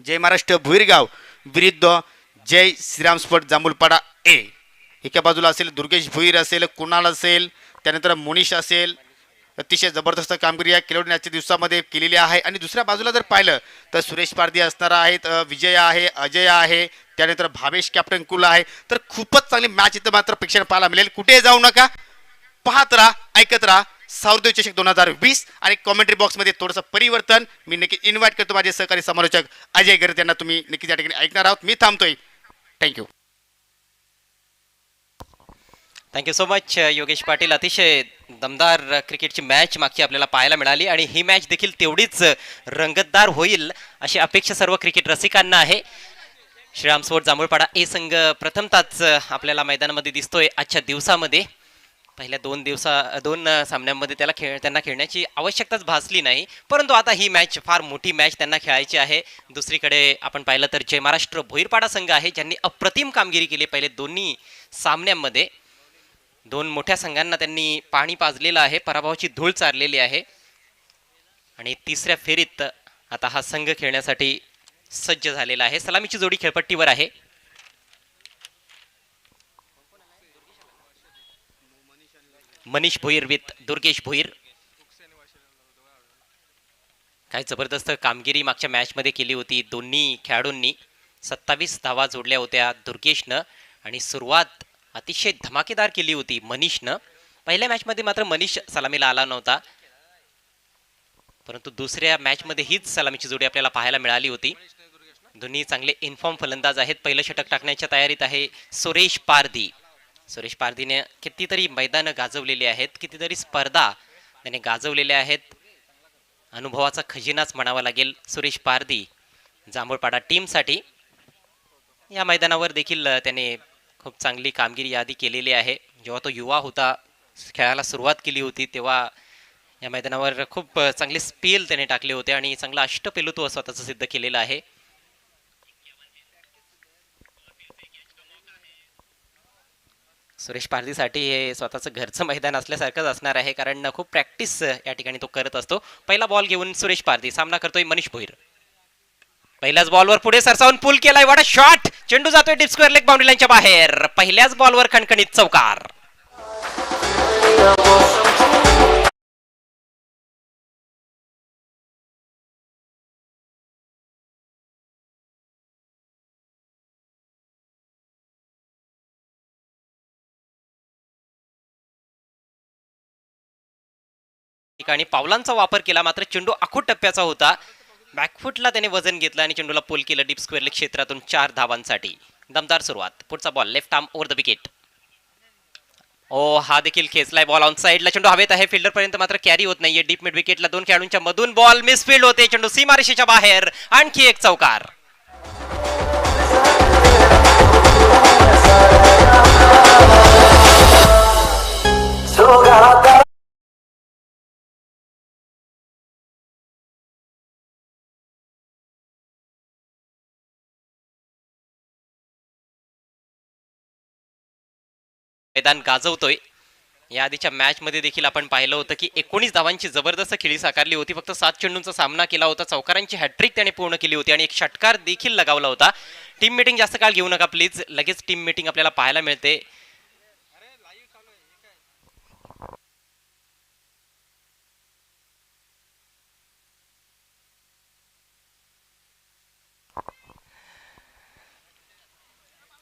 जय महाराष्ट्र भुईरगाव विरुद्ध जय श्रीराम स्पोर्ट जांभूळपाडा ए. एका बाजूला असेल दुर्गेश भुईर असेल, कुणाल असेल, त्यानंतर मोनिश असेल. अतिशय जबरदस्त कामगिरी या खेळाडूने आजच्या दिवसामध्ये केलेली आहे. आणि दुसऱ्या बाजूला जर पाहिलं तर सुरेश पारधी असणार आहेत, विजय आहे, अजय आहे, त्यानंतर भावेश कॅप्टन कुल आहे. तर खूपच चांगली मॅच इथं मात्र प्रेक्षण पाहायला मिळेल. कुठे जाऊ नका, पाहत राहा, ऐकत राहा साऊर्देव चषक 2020. आणि कॉमेंट्री बॉक्समध्ये थोडंसं परिवर्तन मी नक्की इन्व्हाइट करतो माझे सहकारी समालोचक अजय गर्ग यांना. तुम्ही नक्कीच या ठिकाणी ऐकणार आहोत. मी थांबतोय. Thank you. Thank you so much Yogesh Patil. अतिशय दमदार क्रिकेटची मॅच मागची आपल्याला पाहायला मिळाली आणि ही मॅच देखील तेवढीच रंगतदार होईल अशी अपेक्षा सर्व क्रिकेट रसिकांना आहे. श्रीराम स्पोर्ट जांभूळपाडा ए संघ प्रथमतःच आपल्याला मैदानामध्ये दिसतोय आजच्या दिवसामध्ये. पहिल्या दोन सामन्यांमध्ये त्यांना खेळण्याची आवश्यकताच भासली नाही, परंतु आता ही मॅच फार मोठी मॅच त्यांना खेळायची आहे. दुसरीकडे आपण पाहिलं तर जय महाराष्ट्र भोईरपाडा संघ आहे ज्यांनी अप्रतिम कामगिरी केली पहिले दोन्ही सामन्यांमध्ये. दोन मोठ्या संघांना त्यांनी पाणी पाजलेलं आहे, पराभवाची धूळ चारलेली आहे. आणि तिसऱ्या फेरीत आता हा संघ खेळण्यासाठी सज्ज झालेला आहे. सलामीची जोडी खेळपट्टीवर आहे. मनीष भोईर विथ दुर्गेश भोईर. काय जबरदस्त कामगिरी मागच्या मॅच मध्ये केली होती दोन्ही खेळाडूंनी. 27 धावा जोडल्या होत्या दुर्गेशनं आणि सुरुवात अतिशय धमाकेदार केली होती मनीषनं. पहिल्या मॅच मध्ये मात्र मनीष सलामीला आला नव्हता, परंतु दुसऱ्या मॅच मध्ये हीच सलामीची जोडी आपल्याला पाहायला मिळाली होती. दोन्ही चांगले इन्फॉर्म फलंदाज आहेत. पहिलं षटक टाकण्याच्या तयारीत आहे सुरेश पारधी. सुरेश पारधीने कितीतरी मैदानं गाजवलेली आहेत, कितीतरी स्पर्धा त्याने गाजवलेल्या आहेत. अनुभवाचा खजिनाच म्हणावा लागेल सुरेश पारधी जांभूळपाडा टीमसाठी. या मैदानावर देखील त्याने खूप चांगली कामगिरी यादी केलेली आहे. जेव्हा तो युवा होता, खेळायला सुरुवात केली होती, तेव्हा या मैदानावर खूप चांगले स्पेल त्याने टाकले होते आणि चांगला अष्टपैलुत्व स्वतःचं सिद्ध केलेलं आहे. सुरेश पारधीसाठी हे स्वतःचं घरचं मैदान असल्यासारखंच असणार आहे, कारण खूप प्रॅक्टिस या ठिकाणी तो करत असतो. पहिला बॉल घेऊन सुरेश पारधी सामना करतोय मनीष भोईर. पहिल्याच बॉलवर पुढे सरसावून पुल केलाय. वाडा शॉट, चेंडू जातोय डीप स्क्वेअर लेग बाउंड्री लाईनच्या बाहेर. पहिल्याच बॉलवर खणखणीत चौकार. ठिकाणी पावलांचा वापर केला, मात्र चेंडू आखूट टप्प्याचा होता. बॅकफुटला त्याने वजन घेतलं आणि चेंडूला पुल केलं डीप स्क्वेअर लेग क्षेत्रातून 4 धावांसाठी. दमदार सुरुवात. पुढचा ball left arm over the wicket. ओ, हा देखील खेचलाय बॉल ऑन साइडला. चेंडू हवेत आहे, फिल्डर पर्यंत मात्र कॅरी होत नाहीये. डीप मिड विकेटला दोन खेळाडूंच्या मधून बॉल मिसफील्ड होते. चेंडू सीमारेषेच्या बाहेर. आणखी एक चौकार. मैदान गाजवतोय. या आधीच्या मॅच मध्ये देखील आपण पाहिलं होतं की 19 धावांची जबरदस्त खेळी साकारली होती. फक्त 7 चेंडूंचा सामना केला होता. चौकारांची हॅट्रिक त्याने पूर्ण केली होती आणि एक षटकार देखील लगावला होता. टीम मीटिंग जास्त काळ घेऊ नका प्लीज, लगेच टीम मीटिंग आपल्याला पाहायला मिळते.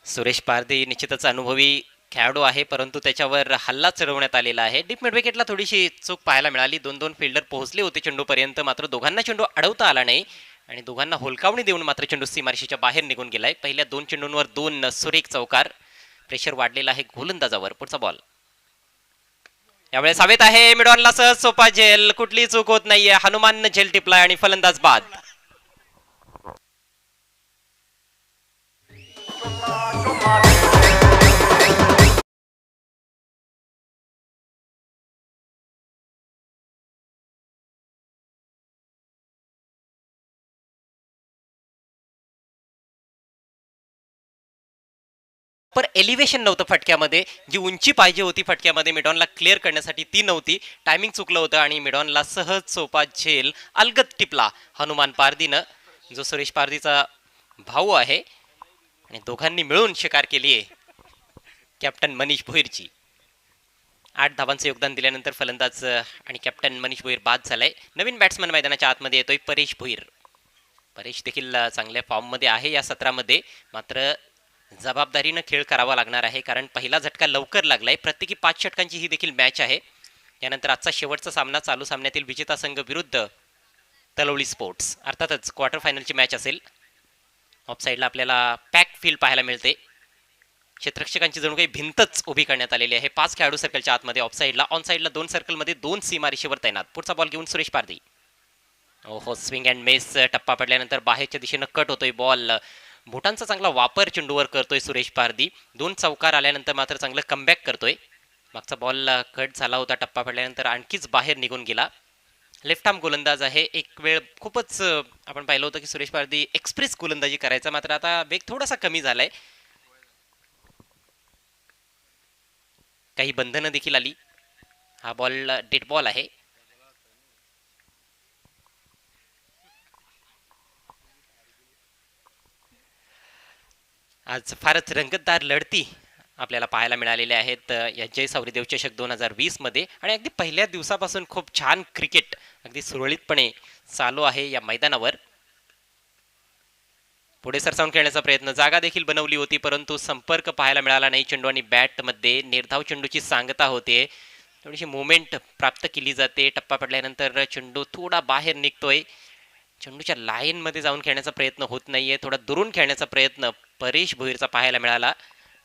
सुरेश पारधी निश्चितच अनुभवी खेळाडू आहे, परंतु त्याच्यावर हल्ला चढवण्यात आलेला आहे. डीप मिड विकेटला थोडीशी चूक पाहायला मिळाली. 2-2 फिल्डर पोहोचले होते चेंडूपर्यंत, मात्र दोघांना चेंडू अडवता आला नाही आणि दोघांना होलकावणी देऊन मात्र चेंडू सीमारेषेच्या बाहेर निघून गेलाय. पहिल्या 2 चेंडूंवर 2 सुरेख चौकार. प्रेशर वाढलेला आहे गोलंदाजावर. पुढचा बॉल यावेळेस हवेत आहे. मिडॉनला सहज सोपा झेल, कुठली चूक होत नाहीये. हनुमाननं झेल टिपलाय आणि फलंदाज बाद. पर एलिव्हेशन नव्हतं फटक्यामध्ये. जी उंची पाहिजे होती फटक्यामध्ये मिडॉनला क्लिअर करण्यासाठी ती नव्हती. टायमिंग चुकलं होतं आणि मिडॉनला सहज सोपा झेल अलगद टिपला हनुमान पारधीनं. जो सुरेश पारधीचा भाऊ आहे आणि दोघांनी मिळून शिकार केली आहे कॅप्टन मनीष भोईरची. 8 धावांचं योगदान दिल्यानंतर फलंदाज आणि कॅप्टन मनीष भोईर बाद झालाय. नवीन बॅट्समन मैदानाच्या आतमध्ये येतोय परेश भोईर. परेश देखील चांगल्या फॉर्ममध्ये आहे या सत्रामध्ये, मात्र जबाबदारीनं खेळ करावा लागणार आहे कारण पहिला झटका लवकर लागलाय. प्रत्येकी 5 षटकांची ही देखील मॅच आहे. यानंतर आजचा शेवटचा सामना चालू सामन्यातील विजेता संघ विरुद्ध तलवली स्पोर्ट्स, अर्थातच क्वार्टर फायनलची मॅच असेल. ऑफ साईडला आपल्याला पॅक फील्ड पाहायला मिळते. क्षेत्ररक्षकांची जणू काही भिंतच उभी करण्यात आलेली आहे. 5 खेळाडू सर्कलच्या आतमध्ये, ऑफ साईडला ऑन साईडला 2 सर्कलमध्ये 2 सीमारेषेवर तैनात. पुढचा बॉल घेऊन सुरेश पारधी. ओहो, स्विंग अँड मिस. टप्पा पडल्यानंतर बाहेरच्या दिशेनं कट होतोय बॉल. बुटांचा चांगला वापर चेंडूवर करतोय सुरेश पारधी. 2 चौकार आल्यानंतर मात्र चांगलं कमबॅक करतोय. मागचा बॉल कट झाला होता, टप्पा पडल्यानंतर आणखीच बाहेर निघून गेला. लेफ्ट आर्म गोलंदाज आहे. एक वेळ खूपच आपण पाहिलं होतं की सुरेश पारधी एक्सप्रेस गोलंदाजी करायचा, मात्र आता वेग थोडासा कमी झालाय. काही बंधनं देखील आली. हा बॉल डेड बॉल आहे. आज फारच रंगतदार लढती आपल्याला पाहायला मिळालेल्या आहेत या जय सावरीदेव चषक 2020 मध्ये, आणि अगदी पहिल्या दिवसापासून खूप छान क्रिकेट अगदी सुरळीतपणे चालू आहे या मैदानावर. पुढे सरसावून खेळण्याचा प्रयत्न, जागा देखील बनवली होती परंतु संपर्क पाहायला मिळाला नाही. चेंडू आणि बॅट मध्ये निर्धाव चेंडूची सांगता होते, थोडीशी मुवमेंट प्राप्त केली जाते. टप्पा पडल्यानंतर चेंडू थोडा बाहेर निघतोय. चेंडूच्या लाईन मध्ये जाऊन खेळण्याचा प्रयत्न होत नाहीये, थोडा दुरून खेळण्याचा प्रयत्न परेश भोईरचा पाहायला मिळाला.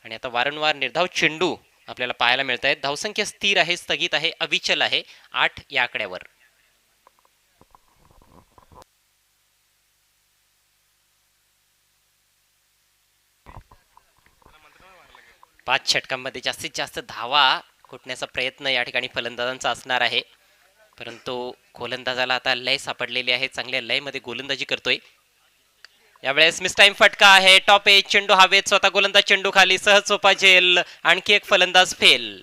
आणि आता वारंवार निर्धाव चेंडू आपल्याला पाहायला मिळत आहेत. धावसंख्या स्थिर आहे, स्थगित आहे, अविचल आहे 8 या आकड्यावर. 5 षटकांमध्ये जास्तीत जास्त धावा कुटण्याचा प्रयत्न या ठिकाणी फलंदाजांचा असणार आहे, परंतु गोलंदाजाला आता लय सापडलेली आहे. चांगल्या लयमध्ये गोलंदाजी करतोय. यावेळेस मिस टाइम फटका आहे. टॉप एज चेंडू हवेत, स्वतः गोलंदाज चेंडू खाली, सहज सोपा झेल. आणखी एक फलंदाज फेल.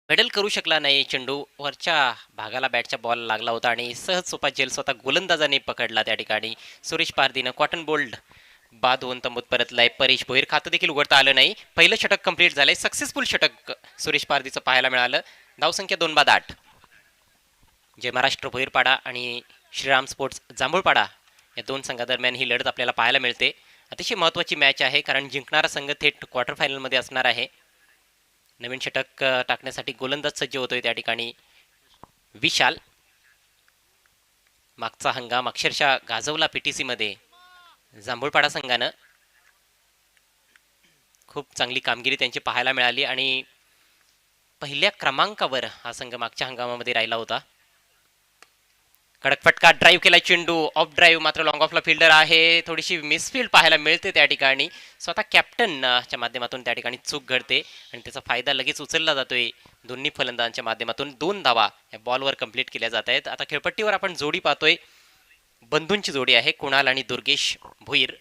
पेडल करू शकला नाही. चेंडू वरच्या भागाला बॅटच्या बॉल लागला होता आणि सहज सोपा झेल स्वतः गोलंदाजाने पकडला. त्या ठिकाणी सुरेश पारधीनं कॉटन बोल्ड बाद होऊन तंबूत परतलाय. परेश भोईर खातं देखील उघडता आलं नाही. पहिलं षटक कंप्लीट झालंय. सक्सेसफुल षटक सुरेश पारधीचं पाहायला मिळालं. धावसंख्या 2 बाद 8. जय महाराष्ट्र भोईरपाडा आणि श्रीराम स्पोर्ट्स जांभूळपाडा या 2 संघादरम्यान ही लढत आपल्याला पाहायला मिळते. अतिशय महत्त्वाची मॅच आहे कारण जिंकणारा संघ थेट क्वार्टर फायनलमध्ये असणार आहे. नवीन षटक टाकण्यासाठी गोलंदाज सज्ज होतोय त्या ठिकाणी विशाल. मागचा हंगाम अक्षरशः गाजवला पीटीसी मध्ये जांभूळपाडा संघानं. खूप चांगली कामगिरी त्यांची पाहायला मिळाली आणि पहिल्या क्रमांकावर हा संघ मागच्या हंगामामध्ये राहिला होता. कडक फटका, ड्राईव्ह केला चेंडू, ऑफ ड्राईव्ह, मात्र लॉंग ऑफला फिल्डर आहे. थोडीशी मिसफील्ड पाहायला मिळते त्या ठिकाणी. स्वतः कॅप्टनच्या माध्यमातून त्या ठिकाणी चूक घडते आणि त्याचा फायदा लगेच उचलला जातोय. दोन्ही फलंदाजांच्या माध्यमातून 2 धावा या बॉलवर कंप्लीट केल्या जात आहेत. आता खेळपट्टीवर आपण जोडी पाहतोय, बंधूंची जोडी आहे कुणाल आणि दुर्गेश भोईर.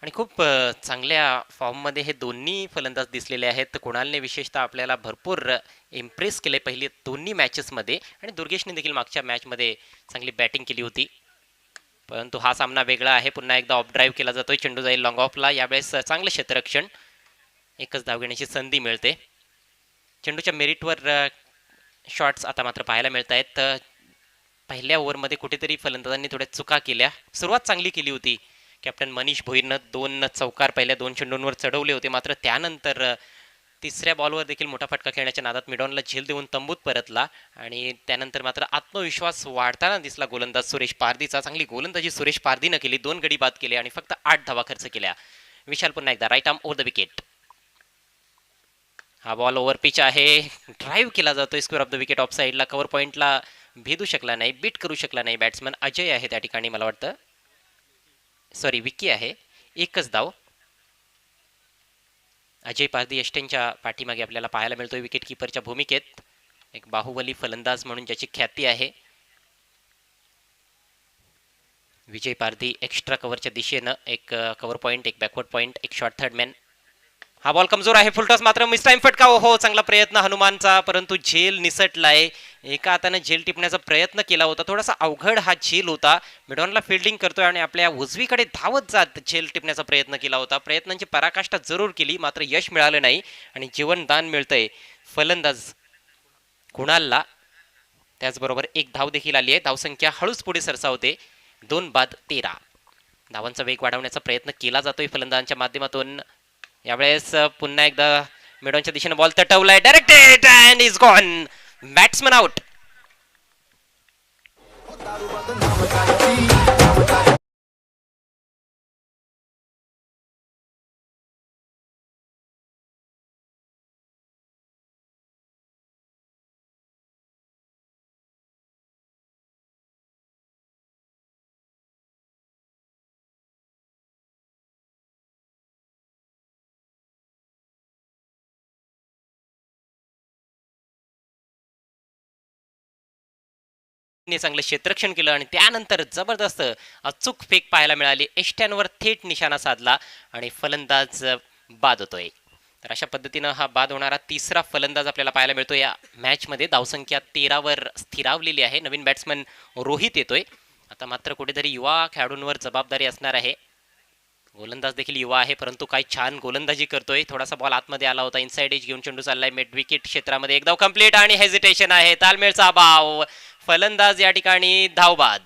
आणि खूप चांगल्या फॉर्ममध्ये हे दोन्ही फलंदाज दिसलेले आहेत. कुणालने विशेषतः आपल्याला भरपूर इम्प्रेस केले पहिली दोन्ही मॅचेसमध्ये आणि दुर्गेशने देखील मागच्या मॅचमध्ये चांगली बॅटिंग केली होती. परंतु हा सामना वेगळा आहे. पुन्हा एकदा ऑफ ड्राईव्ह केला जातोय, चेंडू जाईल लॉंग ऑफला. यावेळेस चांगलं क्षेत्ररक्षण, एकच धाव घेण्याची संधी मिळते. चेंडूच्या मेरिटवर शॉट्स आता मात्र पाहायला मिळत आहेत. पहिल्या ओव्हरमध्ये कुठेतरी फलंदाजांनी थोड्या चुका केल्या. सुरुवात चांगली केली होती कॅप्टन मनीष भोईरनं. 2 चौकार पहिल्या 2 चेंडूंवर चढवले होते, मात्र त्यानंतर तिसऱ्या बॉलवर देखील मोठा फटका खेळण्याच्या नादात मिडॉनला झेल देऊन तंबूत परतला आणि त्यानंतर मात्र आत्मविश्वास वाढताना दिसला गोलंदाज सुरेश पारधीचा. चांगली गोलंदाजी सुरेश पारधीनं केली. 2 गडी बाद केले आणि फक्त 8 धावा खर्च केल्या. विशाल पुन्हा एकदा right arm over the wicket. हा बॉल ओव्हर पिच आहे, ड्राईव्ह केला जातोय square of the wicket. Off साईडला कव्हर पॉईंटला भेदू शकला नाही, बीट करू शकला नाही बॅट्समन अजय आहे त्या ठिकाणी मला वाटतं. सॉरी विकी आहे. एकच धाव. अजय पारधी यष्टेंच्या पाठीमागे आपल्याला पाहायला मिळतोय विकेट किपरच्या भूमिकेत. एक बाहुबली फलंदाज म्हणून ज्याची ख्याती आहे. विजय पारधी एक्स्ट्रा कव्हरच्या दिशेनं एक कव्हर पॉईंट, एक बॅकवर्ड पॉईंट, एक शॉर्ट थर्ड मॅन. हा बॉल कमजोर आहे. फुलटॉस मात्र मिस टाइम फटका. हो चांगला प्रयत्न हनुमानचा, परंतु झेल निसटलाय. एका हाताने झेल टिपण्याचा प्रयत्न केला होता. थोडासा अवघड हा झेल होता. मिडॉनला फिल्डिंग करतोय आणि आपल्या उजवीकडे धावत जात झेल टिपण्याचा प्रयत्न केला होता. प्रयत्नांची पराकाष्ठा जरूर केली, मात्र यश मिळालं नाही आणि जीवनदान मिळतंय फलंदाज कुणालला. त्याचबरोबर एक धाव देखील आली आहे. धावसंख्या हळूच पुढे सरसावते. 2 बाद 13. धावांचा वेग वाढवण्याचा प्रयत्न केला जातोय फलंदाजांच्या माध्यमातून. यावेळेस पुन्हा एकदा मिडॉनच्या दिशेने बॉल तटवलाय. Directed and is gone. Batsman out. चांगलं क्षेत्ररक्षण केलं आणि त्यानंतर जबरदस्त अचूक फेक पाहायला मिळाली. एष्ट्यांवर थेट निशाणा साधला आणि फलंदाज बाद होतोय. तर अशा पद्धतीनं हा बाद होणारा तिसरा फलंदाज आपल्याला पाहायला मिळतो या मॅचमध्ये. धावसंख्या 13 वर स्थिरावलेली आहे. नवीन बॅट्समन रोहित येतोय. आता मात्र कुठेतरी युवा खेळाडूंवर जबाबदारी असणार आहे. गोलंदाज देखील युवा आहे, परंतु काही छान गोलंदाजी करतोय. थोडासा बॉल आतमध्ये आला होता. इनसाइड एज घेऊन चेंडू चाललाय मिड विकेट क्षेत्रामध्ये. एक धाव कंप्लीट आणि हेजिटेशन आहे. तालमेळचा अभाव. फलंदाज या ठिकाणी धावबाद.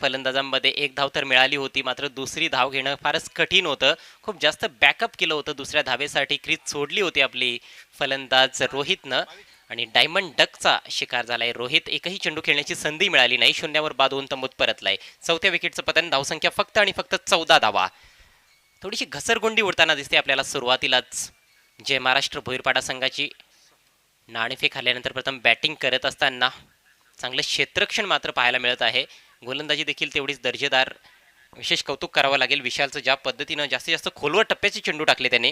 फलंदाजांमध्ये एक धाव तर मिळाली होती, मात्र दुसरी धाव घेणं फारच कठीण होतं. खूप जास्त बॅकअप केलं होतं. दुसऱ्या धावेसाठी क्रीज सोडली होती आपली फलंदाज रोहितनं आणि डायमंड डकचा शिकार झालाय रोहित. एकही चेंडू खेळण्याची संधी मिळाली नाही. 0 वर बाद होऊन तंबूत परतलाय. चौथ्या विकेटचं पतन. धावसंख्या फक्त आणि फक्त 14 धावा. थोडीशी घसरगुंडी उडताना दिसते आपल्याला सुरुवातीलाच. जय महाराष्ट्र भोईरपाडा संघाची नाणेफेक हरल्यानंतर प्रथम बॅटिंग करत असताना चांगलं क्षेत्ररक्षण मात्र पाहायला मिळत आहे. गोलंदाजी देखील तेवढीच दर्जेदार. विशेष कौतुक करावं लागेल विशालचं, ज्या पद्धतीनं जास्तीत जास्त खोलवर टप्प्याचे चेंडू टाकले त्याने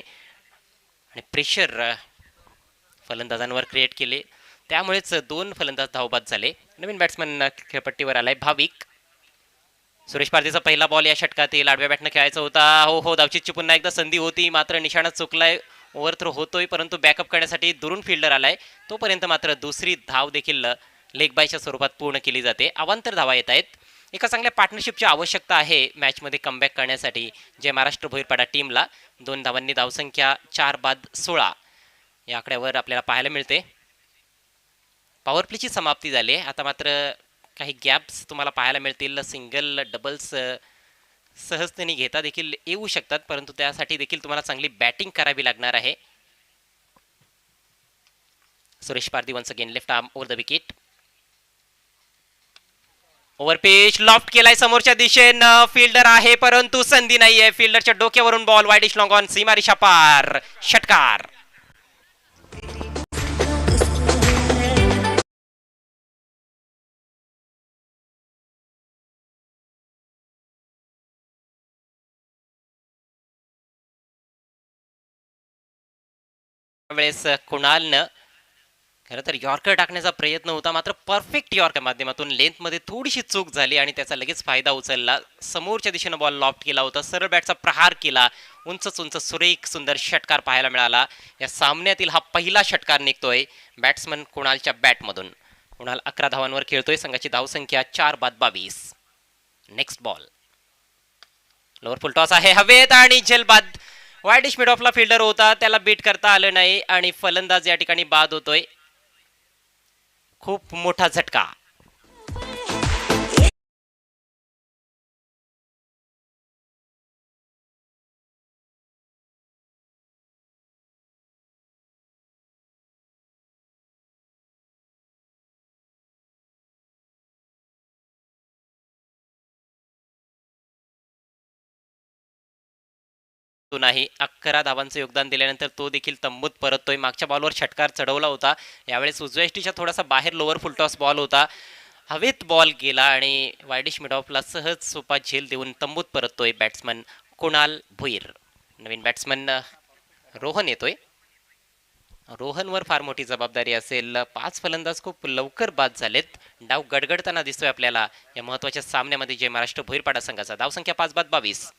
आणि प्रेशर फलंदाजांवर क्रिएट केले. त्यामुळेच 2 फलंदाज धावबाद झाले. नवीन बॅट्समन खेळपट्टीवर आलाय भाविक. सुरेश पारधीचा पहिला बॉल या षटकातील आडव्या बॅटनं खेळायचा होता. हो धावचीची पुन्हा एकदा संधी होती, मात्र निशाणा चुकलाय. ओव्हर होतोय, परंतु बॅकअप करण्यासाठी दुरून फिल्डर आलाय. तोपर्यंत मात्र दुसरी धाव देखील लेग बायच्या स्वरूपात पूर्ण केली जाते. अवांतर धावा येत आहेत. एका चांगल्या पार्टनरशिपची आवश्यकता आहे मॅचमध्ये कमबॅक करण्यासाठी जय महाराष्ट्र भोईरपाडा टीमला. 2 धावांनी धावसंख्या 4 बाद 16 या आकड्यावर आपल्याला पाहायला मिळते. पॉवर प्लेची समाप्ती झाली. आता मात्र काही गॅप्स तुम्हाला पाहायला मिळतील. सिंगल डबल्स सहजतेने घेता देखील येऊ शकतात, परंतु त्यासाठी देखील तुम्हाला चांगली बॅटिंग करावी लागणार आहे. Suresh Pardhi once again left arm over the wicket. Over pitch loft केलाय समोरच्या दिशेनं. फिल्डर आहे, परंतु संधी नाहीये. फिल्डरच्या डोक्यावरून बॉल वाईडिश लॉंग ऑन. सीमारेषा पार. षटकार. वेळेस कुणालनं खरं तर यॉर्कर टाकण्याचा प्रयत्न होता, मात्र परफेक्ट यॉर्कर माध्यमातून लेंथमध्ये थोडीशी चूक झाली आणि त्याचा लगेच फायदा उचलला. समोरच्या दिशेनं बॉल लॉफ्ट केला होता. सरळ बॅटचा प्रहार केला. उंच सुरेख सुंदर षटकार पाहायला मिळाला. या सामन्यातील हा पहिला षटकार निघतोय बॅट्समन कुणालच्या बॅटमधून. कुणाल 11 धावांवर खेळतोय. संघाची धावसंख्या 4 बाद 22. नेक्स्ट बॉल लोअर फुल टॉस आहे हवेत आणि झेलबाद. वाईडिश मिड ऑफला फिल्डर होता, त्याला बीट करता आलं नाही आणि फलंदाज या ठिकाणी बाद होतोय. खूप मोठा झटका. नाही 11 धावांचं योगदान दिल्यानंतर तो देखील तंबूत परततोय. मागच्या बॉलवर षटकार चढवला होता, यावेळेस उजव्या यष्टीच्या थोडासा बाहेर लोअर फुलटॉस बॉल होता, हवेत बॉल गेला आणि वायडिश मिडऑफला सहज सोपा झेल देऊन तंबूत परततोय बॅट्समन कुणाल भुईर. नवीन बॅट्समन रोहन येतोय. रोहनवर फार मोठी जबाबदारी असेल. 5 फलंदाज खूप लवकर बाद झालेत. डाव गडगडताना दिसतोय आपल्याला या महत्वाच्या सामन्यामध्ये जय महाराष्ट्र भोईरपाडा संघाचा. धावसंख्या 5 बाद 22.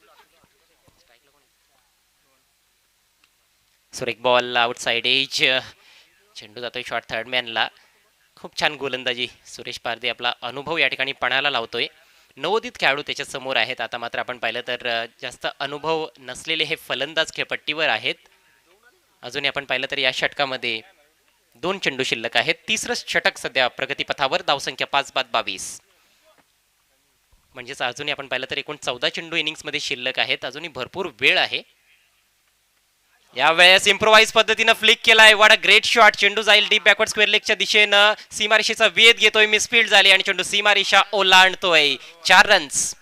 सुरेख बॉल आउटसाइड एज, चेंडू जातोय शॉर्ट थर्ड मॅनला. खूप छान गोलंदाजी सुरेश पारधी आपला अनुभव या ठिकाणी पणाला लावतोय. नवोदित खेळाडू त्याच्या समोर आहेत. आता मात्र आपण पाहिलं तर जास्त अनुभव नसलेले हे फलंदाज खेळपट्टीवर आहेत. अजूनही आपण पाहिलं तर या षटकामध्ये 2 चेंडू शिल्लक आहेत. तिसरं षटक सध्या प्रगतीपथावर. धावसंख्या 5 बाद 22. म्हणजेच अजूनही आपण पाहिलं तर एकूण 14 चेंडू इनिंग्समध्ये शिल्लक आहेत. अजूनही भरपूर वेळ आहे. यावेळेस इम्प्रोवाइज पद्धतीनं फ्लिक केलाय. What a great shot. चेंडू जाईल डीप बॅकवर्ड स्क्वेअर लेगच्या दिशेनं. सीमारेषेचा वेध घेतोय, मिसफील्ड झाली आणि चेंडू सीमारेषा ओलांडतोय. 4 रन्स.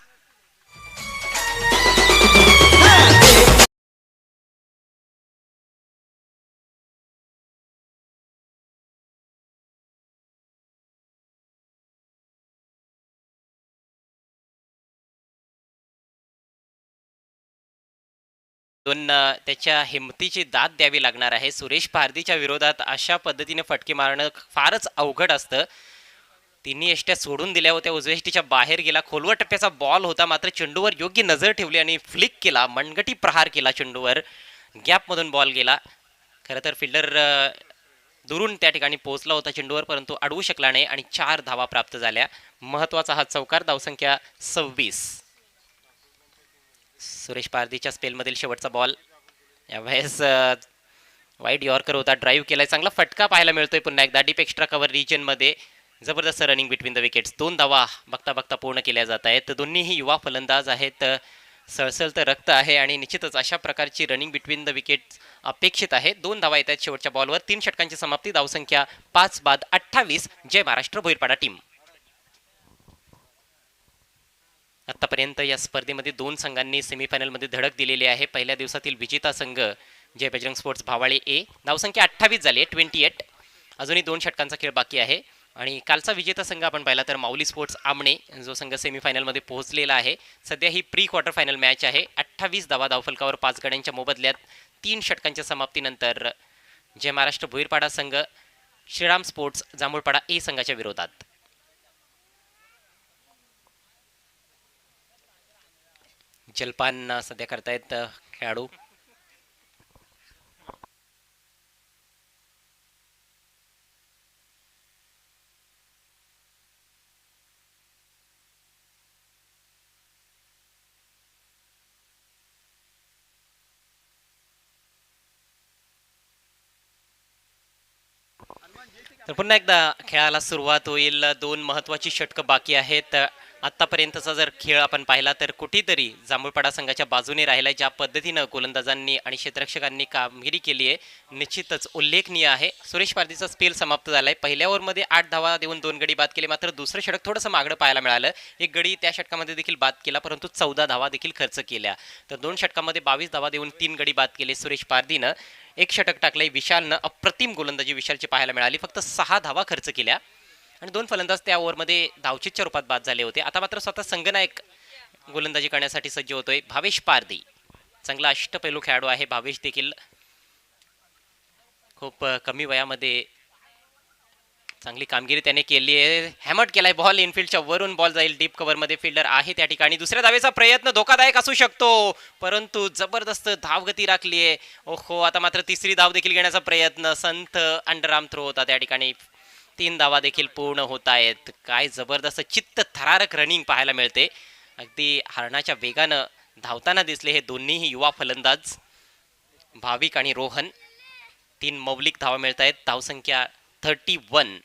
त्याच्या हिमतीची दाद द्यावी लागणार आहे. सुरेश पारधीच्या विरोधात अशा पद्धतीने फटके मारणं फारच अवघड असतं. तिन्ही यष्ट्या सोडून दिल्या होत्या, उजव्या यष्टीच्या बाहेर गेला. खोलवर टप्प्याचा बॉल होता, मात्र चेंडूवर योग्य नजर ठेवली आणि फ्लिक केला. मनगटी प्रहार केला चेंडूवर. गॅपमधून बॉल गेला. खरं तर फिल्डर दुरून त्या ठिकाणी पोहोचला होता चेंडूवर, परंतु अडवू शकला नाही आणि 4 धावा प्राप्त झाल्या. महत्वाचा हा चौकार. धावसंख्या 26. सुरेश पारधीच्या स्पेलमधील शेवटचा बॉल. यावेळेस वाईड यॉर्कर होता, ड्राईव्ह केलाय. चांगला फटका पाहायला मिळतोय पुन्हा एकदा डीप एक्स्ट्रा कव्हर रिजन मध्ये. जबरदस्त रनिंग बिटवीन द विकेट्स. 2 धावा बघता बघता पूर्ण केल्या जात आहेत. दोन्हीही युवा फलंदाज आहेत. सळसळत रक्त आहे आणि निश्चितच अशा प्रकारची रनिंग बिटवीन द विकेट्स अपेक्षित आहे. 2 धावा येत आहेत शेवटच्या बॉलवर. 3 षटकांची समाप्ती. धावसंख्या 5 बाद 28. जय महाराष्ट्र भोईरपाडा टीम. आतापर्यंत या स्पर्धेमध्ये 2 संघांनी सेमीफायनलमध्ये धडक दिलेली आहे. पहिल्या दिवसातील विजेता संघ जय बजरंग स्पोर्ट्स भावाळे ए. धावसंख्या 28 झाली आहे, 28. अजूनही 2 षटकांचा खेळ बाकी आहे. आणि कालचा विजेता संघ आपण पाहिला तर माऊली स्पोर्ट्स आमणे, जो संघ सेमीफायनलमध्ये पोहोचलेला आहे. सध्या ही प्री क्वार्टर फायनल मॅच आहे. 28 धावा धावफलकावर 5 गड्यांच्या मोबदल्यात. 3 षटकांच्या समाप्तीनंतर जय महाराष्ट्र भोईरपाडा संघ श्रीराम स्पोर्ट्स जांभूळपाडा ए संघाच्या विरोधात. जलपान सध्या करतायत खेळाडू. तर पुन्हा एकदा खेळाला सुरुवात होईल. 2 महत्वाची षटकं बाकी आहेत. आतापर्यंतचा जर खेळ आपण पाहिला तर कुठेतरी जांभूळपाडा संघाच्या बाजूने राहिला. ज्या पद्धतीनं गोलंदाजांनी आणि क्षेत्ररक्षकांनी कामगिरी केली आहे निश्चितच उल्लेखनीय आहे. सुरेश पारधीचा स्पेल समाप्त झालाय. पहिल्या ओव्हरमध्ये 8 धावा देऊन 2 गडी बाद केले, मात्र दुसरं षटक थोडंसं मागणं पाहायला मिळालं. एक गडी त्या षटकामध्ये देखील बाद केला, परंतु 14 धावा देखील खर्च केल्या. तर 2 षटकामध्ये 22 धावा देऊन 3 गडी बाद केले सुरेश पारधीनं. एक षटक टाकलंय विशालनं. अप्रतिम गोलंदाजी विशालची पाहायला मिळाली. फक्त 6 धावा खर्च केल्या आणि 2 फलंदाज त्या ओव्हरमध्ये धावचीतच्या रूपात बाद झाले होते. आता मात्र स्वतः संघनायक गोलंदाजी करण्यासाठी सज्ज होतोय भावेश पारधी. चांगला अष्टपैलू खेळाडू आहे भावेश देखील. खूप कमी वयामध्ये चांगली कामगिरी त्याने केली आहे. हॅमट केलाय बॉल. इनफिल्डच्या वरून बॉल जाईल डीप कव्हर मध्ये. फिल्डर आहे त्या ठिकाणी. दुसऱ्या धावेचा प्रयत्न धोकादायक असू शकतो, परंतु जबरदस्त धावगती राखली आहे. ओहो, आता मात्र तिसरी धाव देखील घेण्याचा प्रयत्न. संथ अंडरआर्म थ्रो होता त्या ठिकाणी. 3 धावा देखील पूर्ण होत आहेत. काय जबरदस्त चित्त थरारक रनिंग पाहायला मिळते. अगदी हरणाच्या वेगानं धावताना दिसले हे दोन्हीही युवा फलंदाज भाविक आणि रोहन. 3 मौलिक धावा मिळत आहेत. धावसंख्या 31.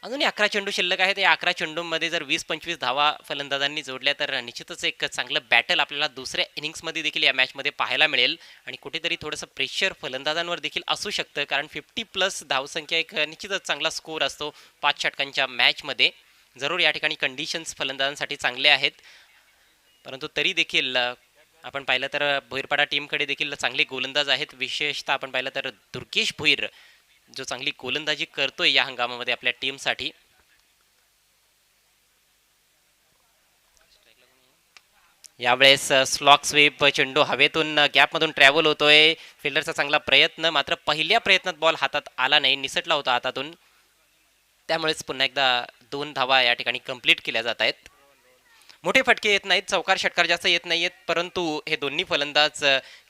अजूनही 11 चेंडू शिल्लक आहेत. या 11 चेंडूंमध्ये जर 20-25 धावा फलंदाजांनी जोडल्या तर निश्चितच एक चांगलं बॅटल आपल्याला दुसऱ्या इनिंग्समध्ये देखील या मॅचमध्ये पाहायला मिळेल. आणि कुठेतरी थोडंसं प्रेशर फलंदाजांवर देखील असू शकतं, कारण 50+ धावसंख्या एक निश्चितच चांगला स्कोर असतो 5 षटकांच्या मॅचमध्ये. जरूर या ठिकाणी कंडिशन्स फलंदाजांसाठी चांगले आहेत, परंतु तरी देखील आपण पाहिलं तर भोईरपाडा टीमकडे देखील चांगले गोलंदाज आहेत. विशेषतः आपण पाहिलं तर दुर्गेश भोईर जो चांगली गोलंदाजी करतोय या हंगामामध्ये आपल्या टीमसाठी. यावेळेस स्लॉक स्वीप चेंडू हवेतून गॅपमधून ट्रॅव्हल होतोय. फिल्डरचा चांगला प्रयत्न, मात्र पहिल्या प्रयत्नात बॉल हातात आला नाही, निसटला होता हातातून. त्यामुळेच पुन्हा एकदा 2 धावा या ठिकाणी कंप्लीट केल्या जात आहेत. मोठे फटके येत नाहीत, चौकार षटकार जास्त येत नाहीयेत, परंतु हे दोन्ही फलंदाज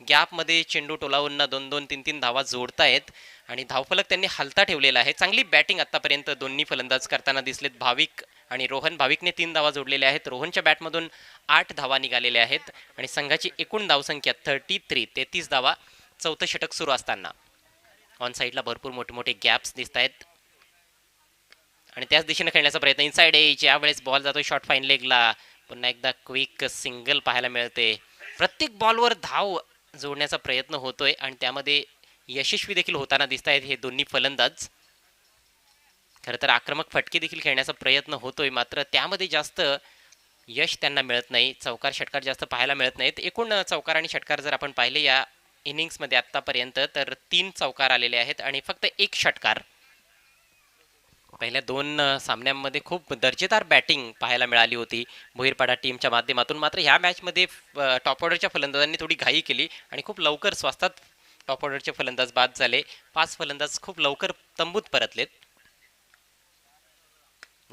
गॅपमध्ये चेंडू टोलावून 2-2 3-3 धावा जोडतायत आणि धावफलक त्यांनी हलता ठेवलेला आहे. चांगली बॅटिंग आतापर्यंत दोन्ही फलंदाज करताना दिसलेत. भाविक आणि रोहन. भाविकने 3 धावा जोडलेल्या आहेत. रोहनच्या बॅटमधून 8 धावा निघालेल्या आहेत आणि संघाची एकूण धावसंख्या 33 धावा. चौथं षटक सुरू असताना ऑन साईडला भरपूर मोठे मोठे गॅप्स दिसत आहेत आणि त्याच दिशेने खेळण्याचा प्रयत्न. इनसाइड एज, यावेळेस बॉल जातोय शॉर्ट फाईन लेगला. पुन्हा एकदा क्विक सिंगल पाहायला मिळते. प्रत्येक बॉलवर धाव जोडण्याचा प्रयत्न होतोय आणि त्यामध्ये यशस्वी देखील होताना दिसत आहेत हे दोन्ही फलंदाज. खरं तर आक्रमक फटके देखील खेळण्याचा प्रयत्न होतोय, मात्र त्यामध्ये जास्त यश त्यांना मिळत नाही. चौकार षटकार जास्त पाहायला मिळत नाहीत. एकूण चौकार आणि षटकार जर आपण पाहिले या इनिंग्समध्ये आतापर्यंत तर 3 चौकार आलेले आहेत आणि फक्त 1 षटकार. पहिल्या 2 सामन्यांमध्ये खूप दर्जेदार बॅटिंग पाहायला मिळाली होती भोईरपाडा टीमच्या माध्यमातून. मात्र ह्या मॅचमध्ये टॉप ऑर्डरच्या फलंदाजांनी थोडी घाई केली आणि खूप लवकर स्वस्तात टॉप ऑर्डरचे फलंदाज बाद झाले. 5 फलंदाज खूप लवकर तंबूत परतलेत.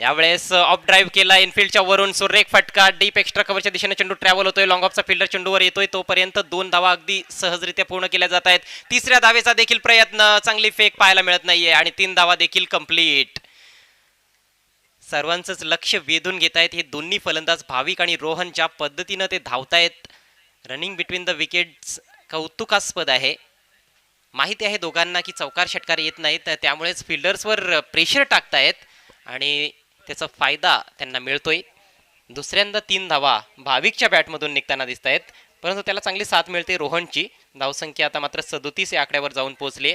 यावेळेस ऑफ ड्राईव्ह केला इनफिल्डच्या वरून, सुरेख फटका. डीप एक्स्ट्रा कव्हरच्या दिशेने चेंडू ट्रॅव्हल होतोय. लॉंग ऑफचा फिल्डर चेंडूवर येतोय, तोपर्यंत 2 धावा अगदी सहजरित्या पूर्ण केल्या जात आहेत. तिसऱ्या धावेचा देखील प्रयत्न, चांगली फेक पाहायला मिळत नाहीये आणि 3 धावा देखील कंप्लीट. सर्वांचंच लक्ष वेधून घेत आहेत हे दोन्ही फलंदाज भाविक आणि रोहन. ज्या पद्धतीनं ते धावतायत, रनिंग बिटवीन द विकेट्स कौतुकास्पद आहे. माहिती आहे दोघांना की चौकार षटकार येत नाहीत, त्यामुळेच फिल्डर्सवर प्रेशर टाकतायत आणि त्याचा फायदा त्यांना मिळतोय. दुसऱ्यांदा 3 धावा भाविकच्या बॅटमधून निघताना दिसत आहेत, परंतु त्याला चांगली साथ मिळते रोहनची. धावसंख्या आता मात्र 37 या आकड्यावर जाऊन पोहोचली.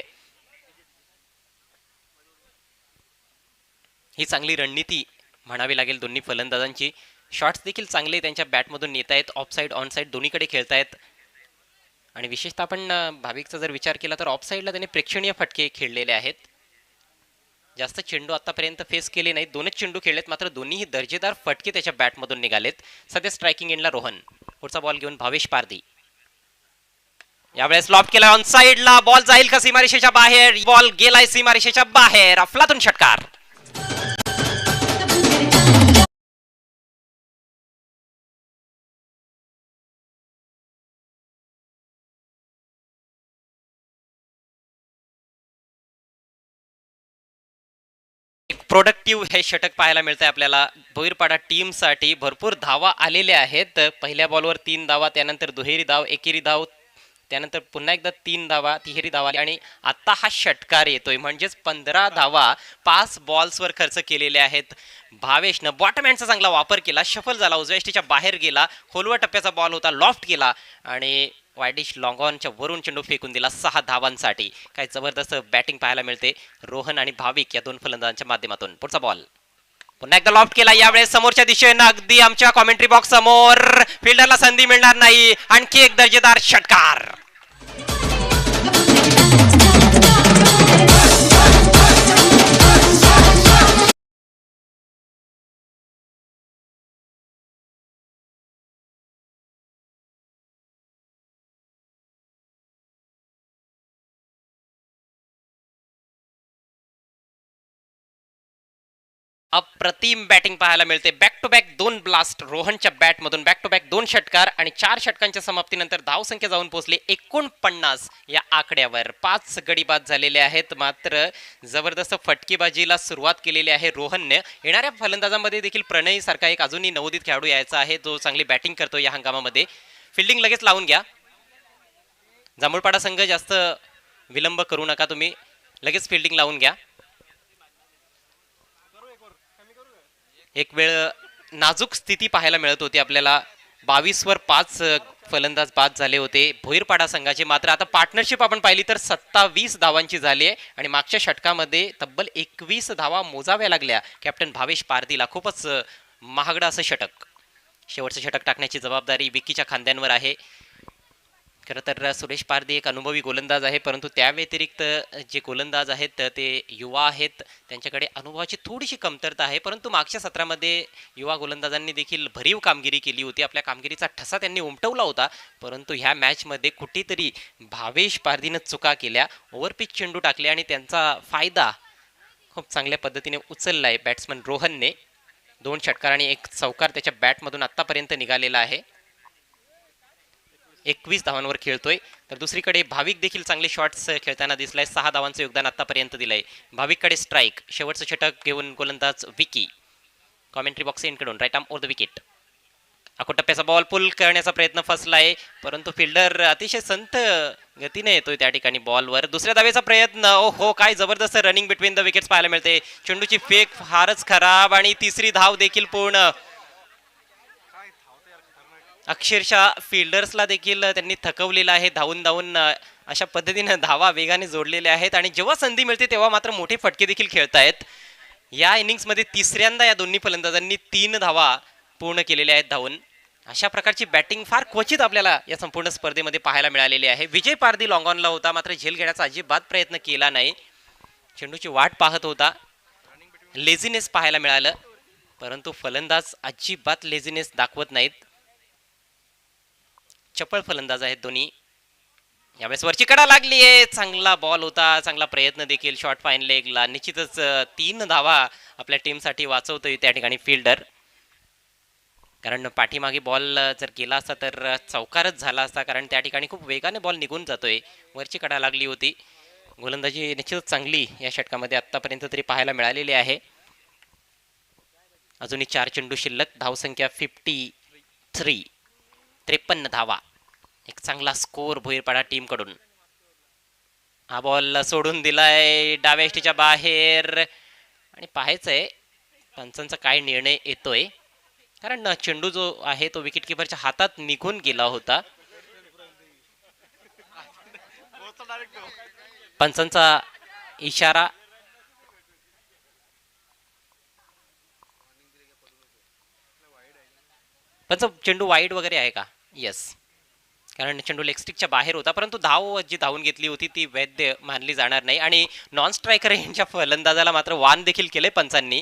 ही चांगली रणनीती म्हणावी लागेल दोन्ही फलंदाजांची. शॉट्स देखील चांगले त्यांच्या बॅटमधून येत आहेत. ऑफ साईड ऑन साईड दोन्हीकडे खेळतायत आणि विशेषतः आपण भाविकचा जर विचार केला तर ऑफ साईडला त्यांनी प्रेक्षणीय फटके खेळलेले आहेत. जास्त चेंडू आतापर्यंत फेस केले नाहीत, 2च चेंडू खेळलेत, मात्र दोन्हीही दर्जेदार फटके त्याच्या बॅटमधून निघालेत. सध्या स्ट्रायकिंग एंडला रोहन. पुढचा बॉल घेऊन भावेश पारधी. यावेळेस लॉब केला ऑन साईडला. बॉल जाईल का सीमारेषेच्या बाहेर? बॉल गेलाय सीमारेषेच्या बाहेर. अफलातून षटकार. प्रोडक्टिव्ह हे षटक पाहायला मिळतंय आपल्याला भोईरपाडा टीमसाठी. भरपूर धावा आलेल्या आहेत. पहिल्या बॉलवर 3 धावा, त्यानंतर दुहेरी धाव, एकेरी धाव, त्यानंतर पुन्हा एकदा 3 धावा, तिहेरी धावा आणि आता हा षटकार येतोय. म्हणजेच 15 धावा 5 बॉल्सवर खर्च केलेले आहेत भावेशनं. बॉटम हँडचा चांगला वापर केला, शफल झाला, उजव्या एष्टीच्या बाहेर गेला, खोलवर टप्प्याचा बॉल होता, लॉफ्ट केला आणि वायडिश लॉंग ऑनच्या वरून चेंडू फेकून दिला 6 धावांसाठी. काय जबरदस्त बॅटिंग पाहायला मिळते रोहन आणि भाविक या 2 फलंदाजांच्या माध्यमातून. पुढचा बॉल पुन्हा एकदा लॉफ्ट केला, यावेळेस समोरच्या दिशेनं अगदी आमच्या कॉमेंट्री बॉक्स समोर. फिल्डरला संधी मिळणार नाही. आणखी एक दर्जेदार षटकार. अप्रतिम बॅटिंग पाहायला मिळते. बॅक टू बॅक 2 ब्लास्ट रोहनच्या बॅटमधून, बॅक टू बॅक 2 षटकार आणि 4 षटकांच्या समाप्तीनंतर धावसंख्या जाऊन पोहोचली 49 या आकड्यावर. 5 गडी बाद झालेले आहेत. मात्र जबरदस्त फटकेबाजीला सुरुवात केलेली आहे रोहनने. येणाऱ्या फलंदाजांमध्ये देखील प्रणय सारखा एक अजूनही नवोदित खेळाडू यायचा आहे जो चांगली बॅटिंग करतो या हंगामामध्ये. फिल्डिंग लगेच लावून घ्या. जांभूळपाडा संघ जास्त विलंब करू नका, तुम्ही लगेच फिल्डिंग लावून घ्या. एक वेळ नाजूक स्थिती पाहायला मिळत होती आपल्याला. 22 वर 5 फलंदाज बाद झाले होते भोईरपाडा संघाचे. मात्र आता पार्टनरशिप आपण पाहिली तर 27 धावांची झाली आहे आणि मागच्या षटकामध्ये तब्बल 21 धावा मोजाव्या लागल्या कॅप्टन भावेश पारधीला. खूपच महागडं असं षटक. शेवटचं षटक टाकण्याची जबाबदारी विकीच्या खांद्यांवर आहे. खरं तर सुरेश पारधी एक अनुभवी गोलंदाज आहे, परंतु त्या व्यतिरिक्त जे गोलंदाज आहेत ते युवा आहेत. त्यांच्याकडे अनुभवाची थोडीशी कमतरता आहे, परंतु मागच्या सत्रामध्ये युवा गोलंदाजांनी देखील भरीव कामगिरी केली होती. आपल्या कामगिरीचा ठसा त्यांनी उमटवला होता, परंतु ह्या मॅचमध्ये कुठेतरी भावेश पारधीनं चुका केल्या, ओव्हरपिच चेंडू टाकले आणि त्यांचा फायदा खूप चांगल्या पद्धतीने उचलला आहे बॅट्समन रोहनने. 2 षटकार आणि 1 चौकार त्याच्या बॅटमधून आतापर्यंत निघालेला आहे. 21 धावांवर खेळतोय. तर दुसरीकडे भाविक देखील चांगले शॉट्स खेळताना दिसलाय. 6 धावांचं योगदान आतापर्यंत दिलंय. भाविककडे स्ट्राईक, शेवटचं षटक घेऊन गोलंदाज विकी. कॉमेंट्री बॉक्स इनकडून right arm over the wicket. टप्प्याचा बॉल पुल करण्याचा प्रयत्न फसलाय, परंतु फिल्डर अतिशय संथ गतीने येतोय त्या ठिकाणी बॉलवर. दुसऱ्या धावेचा प्रयत्न, ओ हो काय जबरदस्त रनिंग बिटवीन द विकेट्स पाहायला मिळते. चेंडूची फेक फारच खराब आणि तिसरी धाव देखील पूर्ण. अक्षरशः फिल्डर्सला देखील त्यांनी थकवलेलं आहे. धावून धावून अशा पद्धतीने धावा वेगाने जोडलेल्या आहेत आणि जेव्हा संधी मिळते तेव्हा मात्र मोठे फटके देखील खेळतायत. या इनिंग्समध्ये तिसऱ्यांदा या दोन्ही फलंदाजांनी 3 धावा पूर्ण केलेल्या आहेत धावून. अशा प्रकारची बॅटिंग फार क्वचित आपल्याला या संपूर्ण स्पर्धेमध्ये पाहायला मिळालेली आहे. विजय पारधी लॉंग ऑनला होता, मात्र झेल घेण्याचा अजिबात प्रयत्न केला नाही. चेंडूची वाट पाहत होता. लेझीनेस पाहायला मिळालं, परंतु फलंदाज अजिबात लेझीनेस दाखवत नाहीत. चपळ फलंदाज आहेत दोन्ही. यावेळेस वरची कडा लागली आहे. चांगला बॉल होता, चांगला प्रयत्न देखील शॉर्ट फाईन लेगला. निश्चितच 3 धावा आपल्या टीमसाठी वाचवतोय त्या ठिकाणी फिल्डर. कारण पाठीमागे बॉल जर गेला असता तर चौकारच झाला असता, कारण त्या ठिकाणी खूप वेगाने बॉल निघून जातोय. वरची कडा लागली होती. गोलंदाजी निश्चितच चांगली या षटकामध्ये आतापर्यंत तरी पाहायला मिळालेली आहे. अजूनही 4 चेंडू शिल्लक. धावसंख्या 53. 53 धावा. एक चांगला स्कोर भोईरपाडा टीम कडून. हा बॉल सोडून दिलाय डाव्या एष्टीच्या बाहेर आणि पाहायचंय पंचांचा काय निर्णय येतोय, कारण चेंडू जो आहे तो विकेट किपरच्या हातात निघून गेला होता. पंचांचा इशारा. पंच चेंडू वाईड वगैरे आहे का? येस, कारण चेंडू लेगस्टिकच्या बाहेर होता, परंतु धाव जी धावून घेतली होती ती वैध मानली जाणार नाही. आणि नॉन स्ट्रायकर यांच्या फलंदाजाला मात्र वान देखील केले पंचांनी.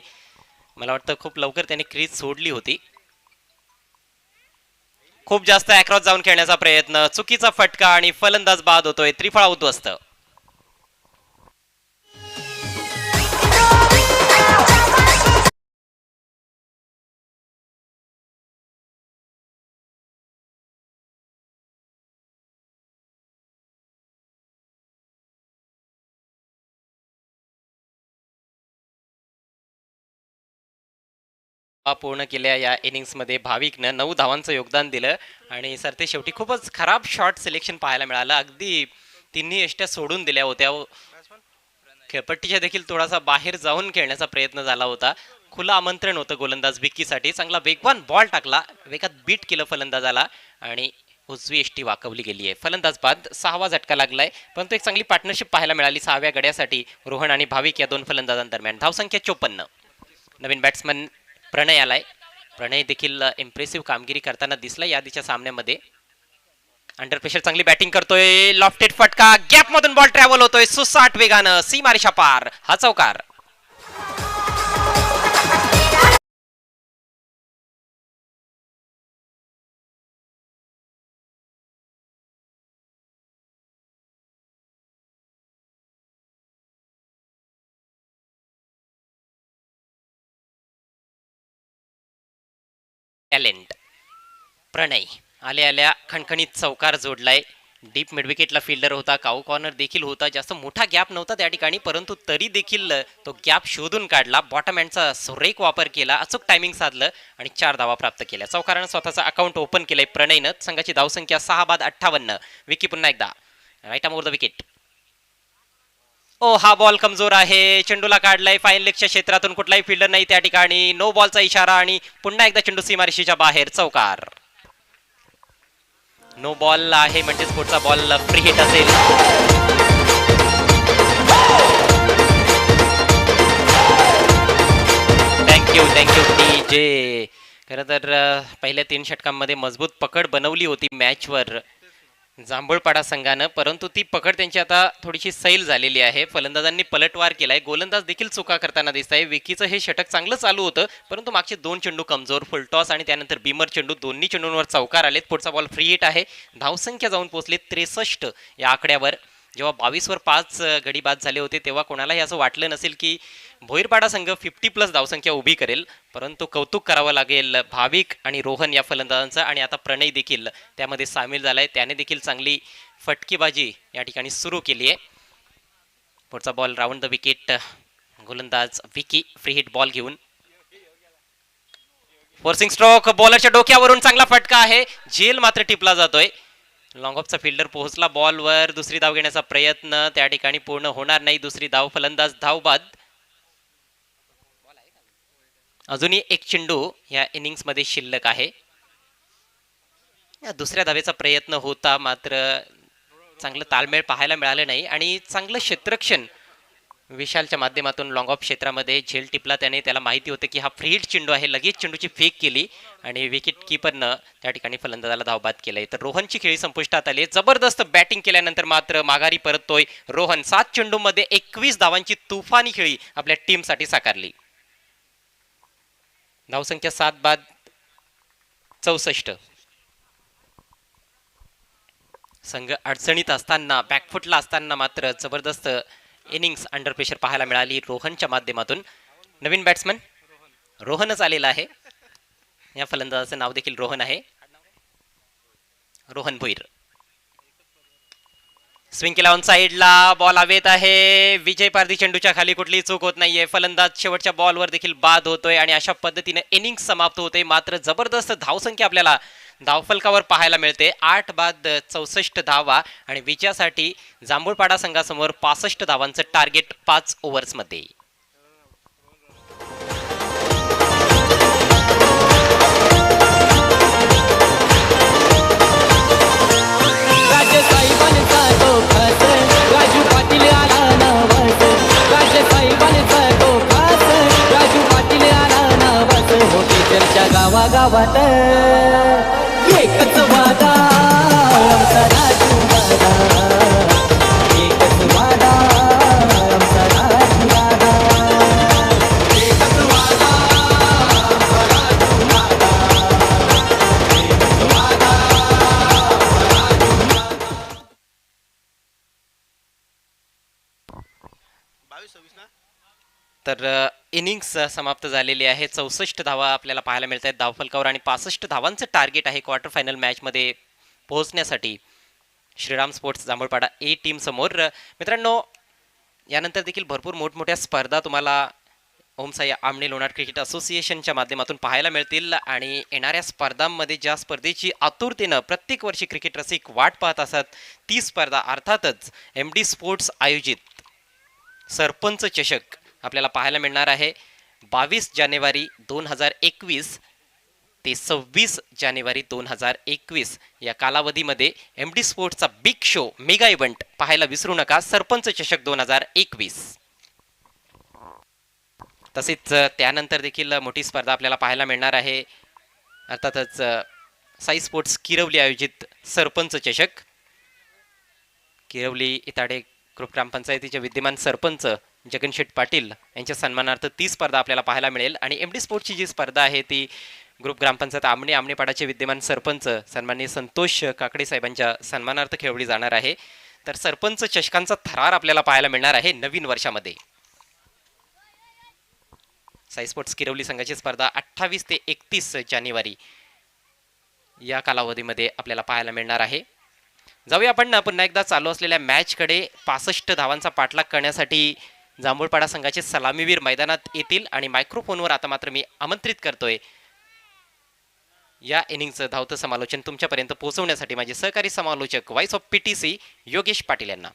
मला वाटतं खूप लवकर त्याने क्रीज सोडली होती. खूप जास्त अक्रॉस जाऊन खेळण्याचा प्रयत्न, चुकीचा फटका आणि फलंदाज बाद होतोय. त्रिफळा उद्ध्वस्त. पूर्ण केल्या या इनिंग्समध्ये भाविकनं 9 धावांचं योगदान दिलं आणि सर ते शेवटी खूपच खराब शॉट सिलेक्शन पाहायला मिळालं. अगदी तिन्ही एष्ट्या सोडून दिल्या होत्या. खेळपट्टीच्या देखील थोडासा बाहेर जाऊन खेळण्याचा प्रयत्न झाला होता. खुलं आमंत्रण होतं गोलंदाज विकीसाठी. चांगला वेगवान बॉल टाकला, वेगात बीट केलं फलंदाजाला आणि उजवी एष्टी वाकवली गेली आहे. फलंदाज बाद. 6वा झटका लागलाय, परंतु एक चांगली पार्टनरशिप पाहायला मिळाली 6व्या गड्यासाठी रोहन आणि भाविक या 2 फलंदाजांदरम्यान. धावसंख्या 54. नवीन बॅट्समन प्रणय आलाय. प्रणय देखील इम्प्रेसिव्ह कामगिरी करताना दिसला यादीच्या सामन्यामध्ये. अंडर प्रेशर चांगली बॅटिंग करतोय. लॉफ्टेड फटका, गॅप मधून बॉल ट्रॅव्हल होतोय सुसाट वेगानं. सीमारेषा पार. हा चौकार. टॅलेंट प्रणय आल्या खणखणीत चौकार जोडलाय. डीप मिडविकेटला फिल्डर होता, काऊ कॉर्नर देखील होता. जास्त मोठा गॅप नव्हता त्या ठिकाणी, परंतु तरी देखील तो गॅप शोधून काढला. बॉटम हँडचा सुरेख वापर केला, अचूक टायमिंग साधलं आणि 4 धावा प्राप्त केल्या. चौकारानं स्वतःचा अकाउंट ओपन केलंय प्रणयनं. संघाची धावसंख्या 6 बाद 58. विकी पुन्हा एकदा right arm over the wicket. ओ हा बॉल कमजोर आहे. चेंडूला काढलाय फाईन लेगच्या क्षेत्रातून. कुठलाही फिल्डर नाही त्या ठिकाणी. नो बॉलचा इशारा आणि पुन्हा एकदा चेंडू सीमारेषेच्या बाहेर. चौकार. नो बॉल आहे म्हणजेच पुढचा बॉल फ्री हिट असेल. थँक्यू जे. खरं तर पहिल्या 3 षटकांमध्ये मजबूत पकड बनवली होती मॅचवर. जांभूळपाडा संघानं, परंतु ती पकड त्यांची आता थोडीशी सैल झालेली आहे. फलंदाजांनी पलटवार केलाय, गोलंदाज देखील चुका करताना दिसत आहे. विकीचं हे षटक चांगलं चालू होतं, परंतु मागचे 2 चेंडू कमजोर, फुलटॉस आणि त्यानंतर बीमर चेंडू, दोन्ही चेंडूंवर चौकार आलेत. पुढचा बॉल फ्री हिट आहे. धावसंख्या जाऊन पोहोचली 63 या आकड्यावर. जेव्हा 22 वर 5 गडी बाद झाले होते तेव्हा कोणालाही असं वाटलं नसेल की भोईरपाडा संघ 50+ धावसंख्या उभी करेल, परंतु कौतुक करावं लागेल भाविक आणि रोहन या फलंदाजांचं. आणि आता प्रणय देखील त्यामध्ये सामील झालाय, त्याने देखील चांगली फटकेबाजी या ठिकाणी सुरू केली आहे. पुढचा बॉल राऊंड द विकेट, गोलंदाज विकी फ्री हिट बॉल घेऊन फोर्सिंग स्ट्रोक, बॉलरच्या डोक्यावरून चांगला फटका आहे, झेल मात्र टिपला जातोय. लॉंग ऑफचा फिल्डर पोहोचला बॉलवर, दुसरी धाव घेण्याचा प्रयत्न त्या ठिकाणी पूर्ण होणार नाही. दुसरी धाव, फलंदाज धावबाद. अजूनही एक चेंडू या इनिंग्स मध्ये शिल्लक आहे. दुसऱ्या धावेचा प्रयत्न होता, मात्र चांगलं ताळमेळ पाहायला मिळालं नाही आणि चांगलं क्षेत्ररक्षण विशालच्या माध्यमातून लॉंग ऑफ क्षेत्रामध्ये झेल टिपला त्याने. त्याला माहिती होतं की हा फ्री हिट चेंडू आहे, लगेच चेंडूची फेक केली आणि विकेट किपरनं त्या ठिकाणी फलंदाजाला धावबाद केलंय. तर रोहनची खेळी संपुष्टात आली. जबरदस्त बॅटिंग केल्यानंतर मात्र माघारी परततोय रोहन. 7 चेंडूमध्ये 21 धावांची तुफानी खेळी आपल्या टीमसाठी साकारली. धावसंख्या 7 बाद 64. संघ अडचणीत असताना, बॅकफुटला असताना मात्र जबरदस्त इनिंग्स अंडर प्रेशर पाहायला मिळाली रोहनच्या माध्यमातून. नवीन बॅट्समन रोहनच आलेला आहे. या फलंदाजाचं नाव देखील रोहन आहे, रोहन भोईर. स्विंग केला ऑन साइडला, बॉल हवेत आहे. विजय पारधी चेंडूच्या खाली, कुठलीही चूक होत नाहीये. फलंदाज शेवटच्या बॉलवर देखील बाद होतोय आणि अशा पद्धतीने इनिंग समाप्त होते. मात्र जबरदस्त धावसंख्या आपल्याला धावफलकावर पाहायला मिळते. 8 बाद 64 धावा आणि विजयासाठी जांभूळपाडा संघासमोर 65 धावांचं टार्गेट 5 ओव्हर्समध्ये. राजू पाटील आला नवस, राजू पाटील आला नवस. होते चर्चा गावागावात, एकच वादा आमचा राजू दादा, एकच वादा आमचा राजू दादा, एकच वादा आमचा राजू दादा, एकच वादा तर इनिंग्स समाप्त झालेली आहे. 64 धावा आपल्याला पाहायला मिळत आहेत धावफलकावर आणि 65 धावांचं टार्गेट आहे क्वार्टर फायनल मॅचमध्ये पोहोचण्यासाठी श्रीराम स्पोर्ट्स जांभूळपाडा ए टीम समोर. मित्रांनो, यानंतर देखील भरपूर मोठमोठ्या स्पर्धा तुम्हाला ओमसाई आमणे लोणार क्रिकेट असोसिएशनच्या माध्यमातून पाहायला मिळतील आणि येणाऱ्या स्पर्धांमध्ये ज्या स्पर्धेची आतुरतेनं प्रत्येक वर्षी क्रिकेट रसिक वाट पाहत असतात, ती स्पर्धा अर्थातच MD स्पोर्ट्स आयोजित सरपंच चषक आपल्याला पाहायला मिळणार आहे. 22 जानेवारी 2021 ते 26 जानेवारी 2021 या कालावधीमध्ये MD स्पोर्ट्सचा बिग शो मेगा इव्हेंट पाहायला विसरू नका, सरपंच चषक 2021. तसेच त्यानंतर देखील मोठी स्पर्धा आपल्याला पाहायला मिळणार आहे, अर्थातच साई स्पोर्ट्स किरवली आयोजित सरपंच चषक. किरवली इताडे ग्रुप ग्रामपंचायतीचे विद्यमान सरपंच जगनशेठ पाटील यांच्या सन्मानार्थ ती स्पर्धा आपल्याला पाहायला मिळेल. आणि MD स्पोर्ट्सची जी स्पर्धा आहे ती ग्रुप ग्रामपंचायत आमणेपाडाचे विद्यमान सरपंच सन्माननीय संतोष काकडे साहेबांच्या सन्मानार्थ खेळवली जाणार आहे. तर सरपंच चषकांचा थरार आपल्याला पाहायला मिळणार आहे नवीन वर्षामध्ये. साई स्पोर्ट्स किरवली संघाची स्पर्धा 28 ते 31 जानेवारी या कालावधीमध्ये आपल्याला पाहायला मिळणार आहे. जाऊया आपण पुन्हा एकदा चालू असलेल्या मॅचकडे. 65 धावांचा पाठलाग करण्यासाठी जांभूळपाडा संघाचे सलामीवीर मैदानात येतील आणि मायक्रोफोनवर आता मात्र मी आमंत्रित करतोय या इनिंगचं धावतं समालोचन तुमच्यापर्यंत पोहोचवण्यासाठी माझे सहकारी समालोचक voice of PTC Yogesh Patil यांना.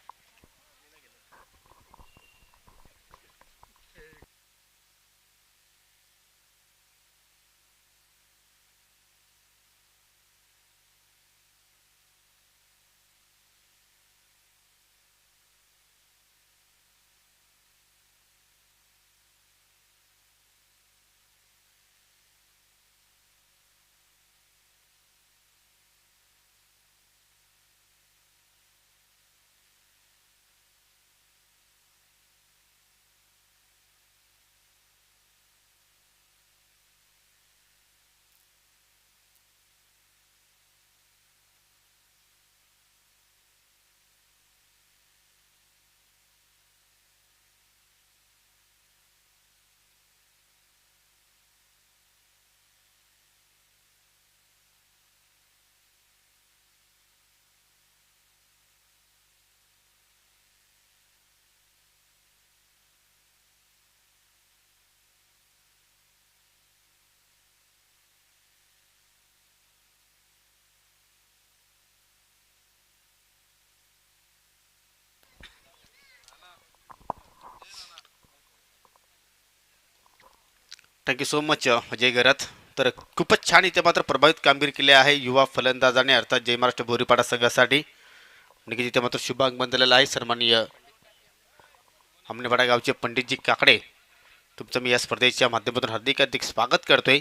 थँक्यू सो मच अजय घरात. तर खूपच छान इथे मात्र प्रभावित कामगिरी केली आहे युवा फलंदाजाने अर्थात जय महाराष्ट्र बोरीपाडा संघासाठी. नक्कीच इथे मात्र शुभागमन दिलेला आहे. सन्माननीय आमनेपाडा गावचे पंडितजी काकडे तुमचं मी या स्पर्धेच्या माध्यमातून हार्दिक स्वागत करतोय.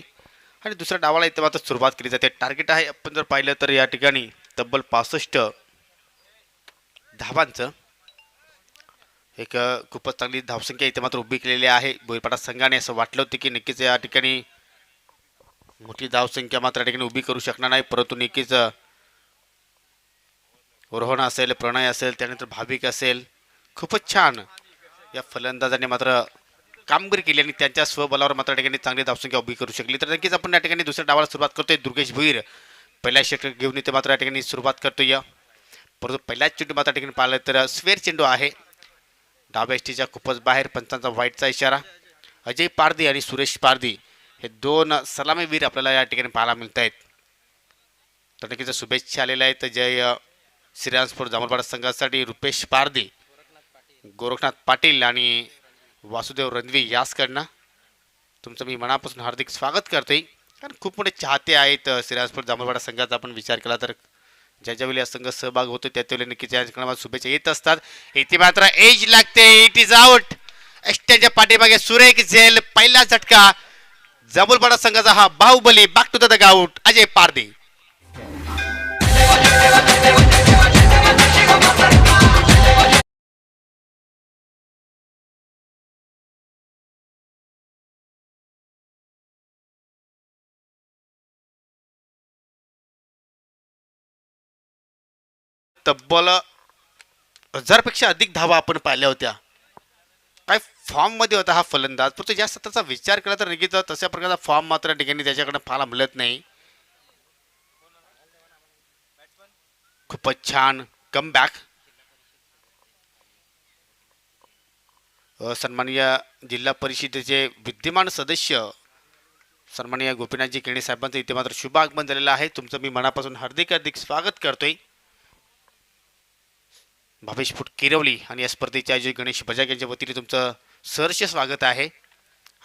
आणि दुसऱ्या डावाला इथे मात्र सुरुवात केली जाते. टार्गेट आहे आपण जर पाहिलं तर या ठिकाणी तब्बल 65 धावांचं एक खूपच चांगली धावसंख्या इथे मात्र उभी केलेली आहे बोईपाडा संघाने. असं वाटलं होतं की नक्कीच या ठिकाणी मोठी धावसंख्या मात्र या ठिकाणी उभी करू शकणार नाही, परंतु नक्कीच रोहन असेल, प्रणय असेल, त्यानंतर भाविक असेल, खूपच छान या फलंदाजाने मात्र कामगिरी केली आणि त्यांच्या स्वबलावर मात्र या ठिकाणी चांगली धावसंख्या उभी करू शकली. तर नक्कीच आपण या ठिकाणी दुसऱ्या डावाला सुरुवात करतोय. दुर्गेश भुईर पहिल्या षटक घेऊन इथे मात्र या ठिकाणी सुरुवात करतोय, परंतु पहिल्याच चेंडू मात्र या ठिकाणी पाहिलं तर स्वेर चेंडू आहे डाव्या एसटीच्या खूपच बाहेर. पंचांचा वाईटचा इशारा. अजय पारदी आणि सुरेश पारदी हे दोन सलामीवीर आपल्याला या ठिकाणी पाहायला मिळत आहेत. तर नक्कीच शुभेच्छा आलेल्या आहेत जय श्रीरामपूर जांभूळपाडा संघासाठी. रुपेश पारदी, गोरखनाथ पाटील आणि वासुदेव रणवी यासकडनं तुमचं मी मनापासून हार्दिक स्वागत करतोय. कारण खूप मोठे चाहते आहेत श्रीरामपूर जांभूळपाडा संघाचा. आपण विचार केला तर ज्याच्या वेळी संघ सहभाग होतो त्याच्या वेळी नक्कीच या ठिकाणी शुभेच्छा येत असतात. इथे मात्र एज लागते. It is out. एसट्याच्या पाठीमागे सुरेख झेल. पहिला झटका जांभूळपाडा संघाचा हा Bahubali back to the out Ajay Pardi. तब्बल 1000पेक्षा अधिक धावा आपण पाहिल्या होत्या. काय फॉर्म मध्ये होता हा फलंदाज, परंतु या सत्राचा विचार केला तर नक्कीच तशा प्रकारचा फॉर्म मात्र ठिकाणी त्याच्याकडे पाहायला मिळत नाही. खूपच छान कमबॅक. सन्माननीय जिल्हा परिषदेचे विद्यमान सदस्य सन्माननीय गोपीनाथजी केणी साहेबांचं इथे मात्र शुभ आगमन झालेलं आहे. तुमचं मी मनापासून हार्दिक स्वागत करतोय. भावेश फुट किरवली आणि या स्पर्धेचे आयोजक गणेश बजाग यांच्या वतीने तुमचं सहर्ष स्वागत आहे.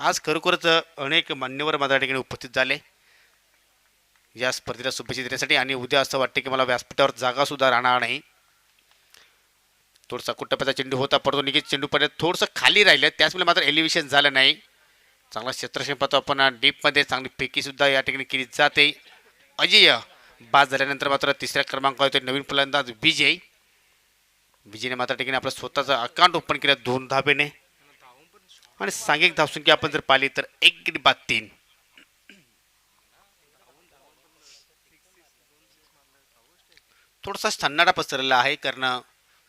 आज खरोखरच अनेक मान्यवर माझ्या ठिकाणी उपस्थित झाले या स्पर्धेला शुभेच्छा देण्यासाठी. आणि उद्या असं वाटतं की मला व्यासपीठावर जागा सुद्धा राहणार नाही. थोडासा कुट्टप्याचा चेंडू होता, परंतु निघित चेंडू पर्यंत थोडंसं खाली राहिलं, त्याचमुळे मात्र एलिव्हेशन झालं नाही. चांगला क्षेत्रक्षण पाहतो आपण डीपमध्ये. चांगली फेकी सुद्धा या ठिकाणी केली जाते. अजय बाद झाल्यानंतर मात्र तिसऱ्या क्रमांकावर होते नवीन फलंदाज विजय. विजयने मात्र ठिकाणी आपलं स्वतःचं अकाउंट ओपन केलं 2 धाबेने. आणि सांघिक धावसंख्या आपण जर पाहिली तर 1/3. थोडासा सन्नाटा पसरलेला आहे कारण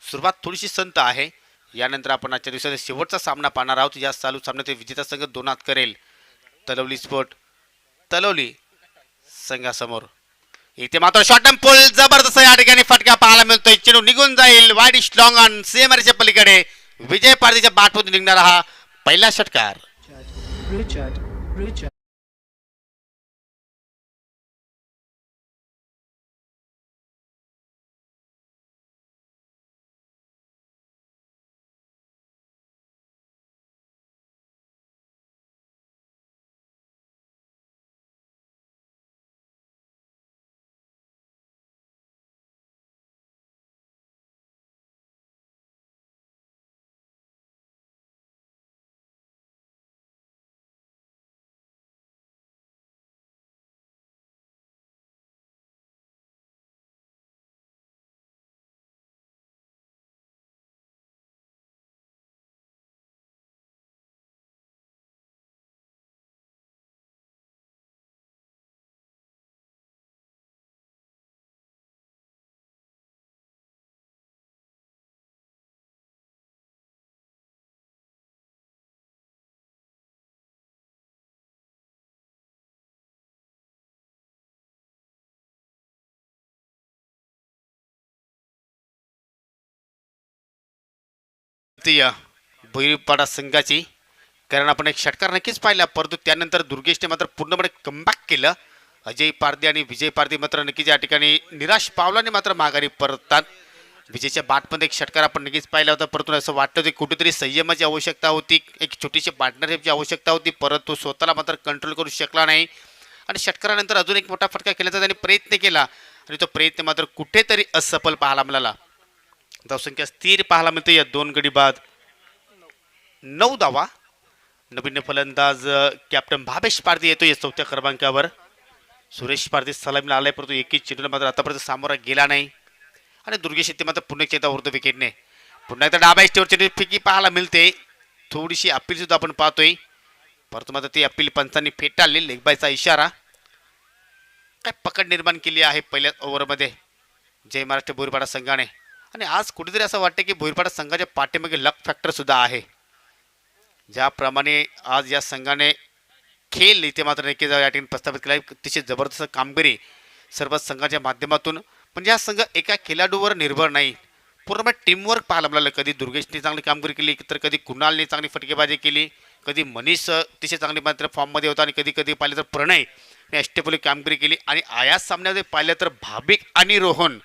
सुरुवात थोडीशी संत आहे. यानंतर आपण आजच्या दिवसाचा शेवटचा सामना पाहणार आहोत. या चालू सामन्यात विजेता संघ 2 हात करेल तलवली स्पोर्ट तलवली संघासमोर. इथे मात्र शॉर्ट अँड पुल जबरदस्त या ठिकाणी फटका पाहायला मिळतोय. चेंडू निघून जाईल वाईड स्ट्रॉंग ऑन सीएमआरच्या पलीकडे. विजय पारदीच्या बाटमधून निघणारा हा पहिला षटकार. भुईपाडा संघाची कारण आपण एक षटकार नक्कीच पाहिला, परंतु त्यानंतर दुर्गेशने मात्र पूर्णपणे कमबॅक केलं. अजय पारदी आणि विजय पारदी मात्र नक्कीच या ठिकाणी निराश पावलाने मात्र माघारी परततात. विजेच्या बाटमध्ये एक षटकार आपण नक्कीच पाहिला होता, परंतु असं वाटतं की कुठेतरी संयमाची आवश्यकता होती, एक छोटीशी पार्टनरशिपची आवश्यकता होती, परंतु स्वतःला मात्र कंट्रोल करू शकला नाही आणि षटकारानंतर अजून एक मोठा फटका केल्याचा त्यांनी प्रयत्न केला आणि तो प्रयत्न मात्र कुठेतरी असफल पाहायला मिळाला. धावसंख्या स्थिर पाहायला मिळते या 2 गडी बाद. 9 धावा. नवीन फलंदाज कॅप्टन भावेश पारधी येतो या 4थ्या क्रमांकावर. सुरेश पारधी सलामीला आलाय, परंतु एकही चेंडूला मात्र आतापर्यंत सामोरा गेला नाही आणि दुर्गेश शेट्टी मात्र पुन्हा एकदा उरतो विकेटने. पुन्हा एकदा डाव्या स्टेवर चेंडू फेकी पाहायला मिळते. थोडीशी अपील सुद्धा आपण पाहतोय, परंतु मात्र ती अपील पंचांनी फेटाळली. लेगबायचा इशारा. काय पकड निर्माण केली आहे पहिल्या ओव्हरमध्ये जय महाराष्ट्र भोईरपाडा संघाने आणि आज कुठेतरी असं वाटतं की भोईरपाडा संघाच्या पाठीमागे लक फॅक्टर सुद्धा आहे. ज्याप्रमाणे आज या संघाने खेळ इथे मात्र नक्कीच या ठिकाणी प्रस्थापित केला आहे. अतिशय जबरदस्त कामगिरी सर्व संघाच्या माध्यमातून. म्हणजे हा संघ एका खेळाडूवर निर्भर नाही, पूर्ण टीमवर्क पाहायला मिळालं. कधी दुर्गेशने चांगली कामगिरी केली, तर कधी कुणालने चांगली फटकेबाजी केली, कधी मनीष अतिशय चांगली मात्र फॉर्ममध्ये होता आणि कधी कधी पाहिलं तर प्रणय ने अष्टपैलू कामगिरी केली आणि आयाच सामन्यामध्ये पाहिलं तर भाविक आणि रोहन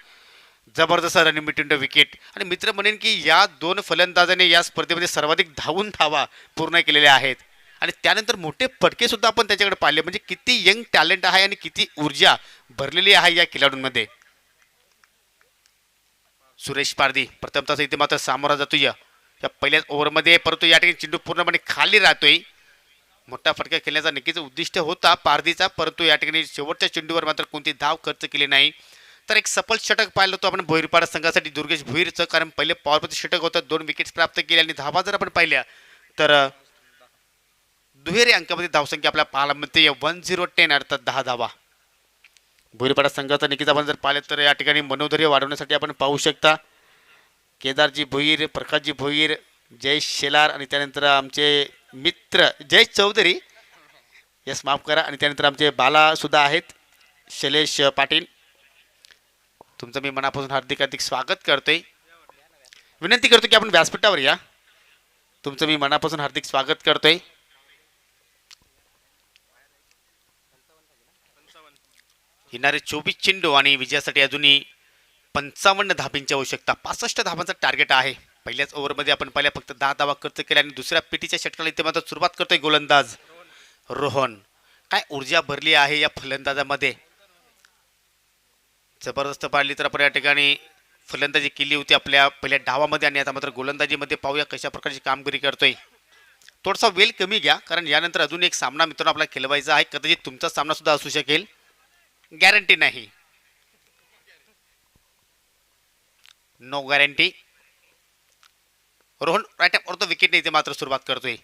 जबरदस्त रनिंग बिटवीन द विकेट. आणि मित्र म्हणेन की या 2 फलंदाजांनी या स्पर्धेमध्ये सर्वाधिक धावा पूर्ण केलेल्या आहेत आणि त्यानंतर मोठे फटके सुद्धा आपण त्याच्याकडे पाहिले. म्हणजे किती यंग टॅलेंट आहे आणि किती ऊर्जा भरलेली आहे या खेळाडूंमध्ये. सुरेश पारधी प्रथमतः इथे मात्र सामोरा जातोय या पहिल्याच ओव्हरमध्ये, परंतु या ठिकाणी चेंडू पूर्णपणे खाली राहतोय. मोठा फटका खेळण्याचा नक्कीच उद्दिष्ट होता पारधीचा, परंतु या ठिकाणी शेवटच्या चेंडूवर मात्र कोणती धाव खर्च केली नाही. तर एक सफल षटक पाहिलं होतं आपण भोईरपाडा संघासाठी दुर्गेश भोईरचं, कारण पहिले पॉवरमध्ये षटक होतं, 2 विकेट्स प्राप्त केले आणि धावा जर आपण पाहिल्या तर दुहेरी अंकामध्ये धावसंख्या आपल्याला पाहायला मिळते 1010 अर्थात 10 धावा. भोईरपाडा संघाचा नक्कीच आपण जर पाहिलं तर या ठिकाणी मनोधैर्य वाढवण्यासाठी आपण पाहू शकता केदारजी भोईर, प्रकाशजी भोईर, जयेश शेलार आणि त्यानंतर आमचे मित्र जयेश चौधरी, यस माफ करा, आणि त्यानंतर आमचे बाला सुद्धा आहेत, शैलेश पाटील. तुमचं मी मनापासून हार्दिक हार्दिक स्वागत करतोय. विनंती करतो की आपण व्यासपीठावर या. तुमचं मी मनापासून हार्दिक स्वागत करतोय. येणारे 24 चेंडू आणि विजयासाठी अजूनही 55 धाबींची आवश्यकता. 65 धाबांचा टार्गेट आहे. पहिल्याच ओव्हरमध्ये आपण पहिल्या फक्त 10 धावा खर्च केल्या आणि दुसऱ्या पिटीच्या षटकाला इथे मात्र सुरुवात करतोय गोलंदाज रोहन. काय ऊर्जा भरली आहे या फलंदाजामध्ये, जबरदस्त पाहिली तर आपण या ठिकाणी फलंदाजी केली होती आपल्या पहिल्या डावामध्ये आणि आता मात्र गोलंदाजीमध्ये पाहूया कशा प्रकारची कामगिरी करतोय. थोडासा वेळ कमी घ्या, कारण यानंतर अजून एक सामना मित्रांनो आपल्याला खेळवायचा आहे. कदाचित तुमचा सामना सुद्धा असू शकेल, गॅरंटी नाही, no guarantee. Rohan right off wicket इथे मात्र सुरुवात करतोय.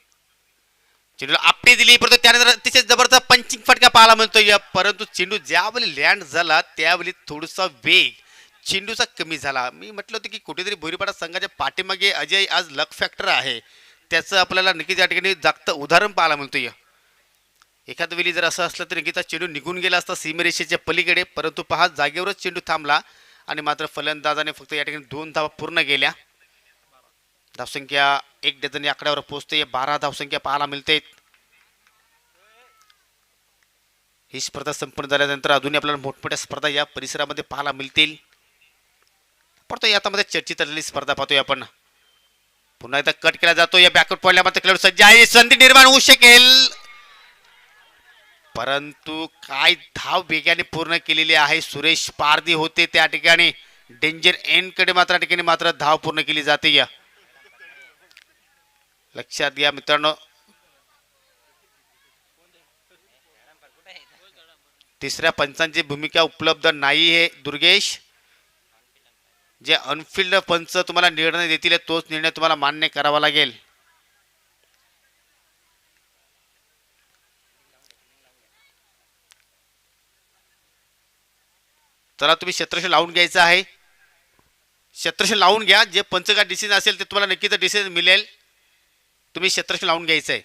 चेंडूला आपटी दिली, परंतु त्यानंतर अतिशय जबरदस्त पंचिंग फटका पाहायला मिळतोय, परंतु चेंडू ज्यावेळी लँड झाला त्यावेळी थोडासा वेग चेंडूचा कमी झाला. मी म्हटलं होतं की कुठेतरी भोईरपाडा संघाच्या पाठीमागे अजय आज लक फॅक्टर आहे, त्याचं आपल्याला नक्कीच या ठिकाणी जागतं उदाहरण पाहायला मिळतोय. एखाद वेळी जर असं असलं तर नक्कीच चेंडू निघून गेला असता सीमेरेषेच्या पलीकडे, परंतु पहा जागेवरच चेंडू थांबला आणि मात्र फलंदाजाने फक्त या ठिकाणी 2 धावा पूर्ण केल्या. धावसंख्या 1 डझन या आकड्यावर पोहोचते. 12 धावसंख्या पाहायला मिळते. ही स्पर्धा संपन्न झाल्यानंतर अजूनही आपल्याला मोठमोठ्या स्पर्धा या परिसरामध्ये पाहायला मिळतील, परंतु यामध्ये चर्चित असलेली स्पर्धा पाहतोय आपण. पुन्हा एकदा कट केला जातो. या बॅकवर्ड पॉइंटला मात्र खेळाडू सज्ज आहे, संधी निर्माण होऊ शकेल, परंतु काय धाव वेगाने पूर्ण केलेली आहे. सुरेश पारधी होते त्या ठिकाणी, डेंजर एंड कडे मात्र ठिकाणी मात्र धाव पूर्ण केली जाते. या लक्षात घ्या मित्रांनो, तिसऱ्या पंचांची भूमिका उपलब्ध नाही आहे दुर्गेश. जे अनफिल्ड पंच तुम्हाला निर्णय देतील तोच निर्णय तुम्हाला मान्य करावा लागेल. चला तुम्ही क्षेत्रक्षण लावून घ्यायचं आहे, क्षेत्रक्षण लावून घ्या. जे पंच का डिसिजन असेल ते तुम्हाला नक्कीच डिसिजन मिळेल. तुम्ही क्षेत्रक्षण लावून घ्यायचं आहे.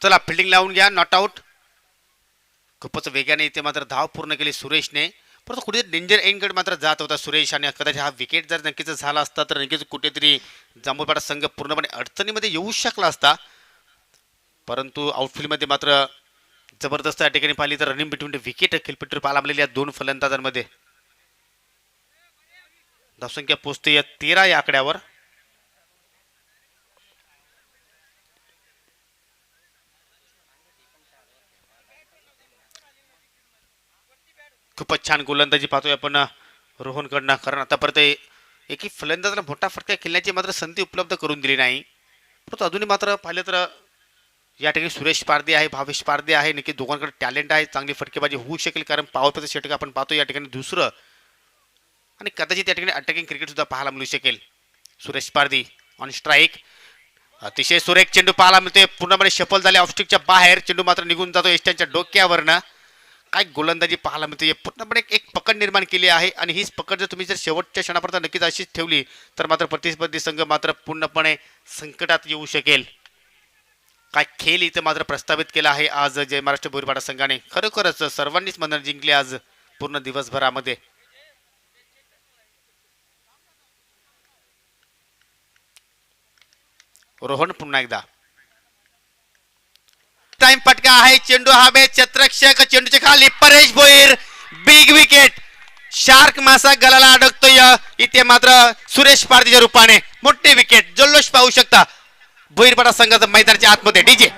चला फिल्डिंग लावून घ्या, नॉट आउट. खूपच वेगाने इथे मात्र धाव पूर्ण केली सुरेशने, परंतु कुठेतरी डेंजर एंडकडे मात्र जात होता सुरेश. आणि कदाचित हा विकेट जर नक्कीच झाला असता तर नक्कीच कुठेतरी जांभूळपाडा संघ पूर्णपणे अडचणीमध्ये येऊ शकला असता. परंतु आउटफील्डमध्ये मात्र जबरदस्त या ठिकाणी पाहिली तर रनिंग बिटवीन विकेट खेळपट्टीवर पाहायला मिळालेली या दोन फलंदाजांमध्ये. धावसंख्या पोहोचते या 13 या आकड्यावर. खूपच छान गोलंदाजी पाहतोय आपण रोहनकडनं, कारण आतापर्यंत एकही फलंदाजाला मोठा फटका खेळण्याची मात्र संधी उपलब्ध करून दिली नाही. परंतु अजूनही मात्र पाहिलं तर या ठिकाणी सुरेश पारदे आहे, भावेश पारदे आहे, नक्की दोघांकडे टॅलेंट आहे, चांगली फटकेबाजी होऊ शकेल. कारण पॉवर षटक आपण पाहतो या ठिकाणी दुसरं, आणि कदाचित या ठिकाणी अटॅकिंग क्रिकेट सुद्धा पाहायला मिळू शकेल. सुरेश पारदी ऑन स्ट्राईक, अतिशय सुरेख चेंडू पाहायला मिळतोय, पूर्णपणे सफल झाले ऑफस्टिकच्या बाहेर. चेंडू मात्र निघून जातो एस्टनच्या डोक्यावरनं. काय गोलंदाजी पाहायला मिळते, पूर्णपणे एक पकड निर्माण केली आहे. आणि हीच पकड जर तुम्ही जर शेवटच्या क्षणापर्यंत नक्कीच अशीच ठेवली तर मात्र प्रतिस्पर्धी संघ मात्र पूर्णपणे संकटात येऊ शकेल. काय खेळ इथं मात्र प्रस्तावित केला आहे आज जय महाराष्ट्र भोईरपाडा संघाने. खरोखरच सर्वांनीच मन जिंकले आज पूर्ण दिवसभरामध्ये. रोहन पुन्हा एकदा टाइम फटका आहे, चेंडू हवे, क्षेत्ररक्षक चेंडूच्या खाली Paresh Bhoir, big wicket. Shark मासा गलाला अडकतोय इथे मात्र सुरेश पारदीच्या रूपाने. मोठी विकेट, जल्लोष पाहू शकता भोईरपाडा संघाचं मैदानाच्या आतमध्ये. डीजे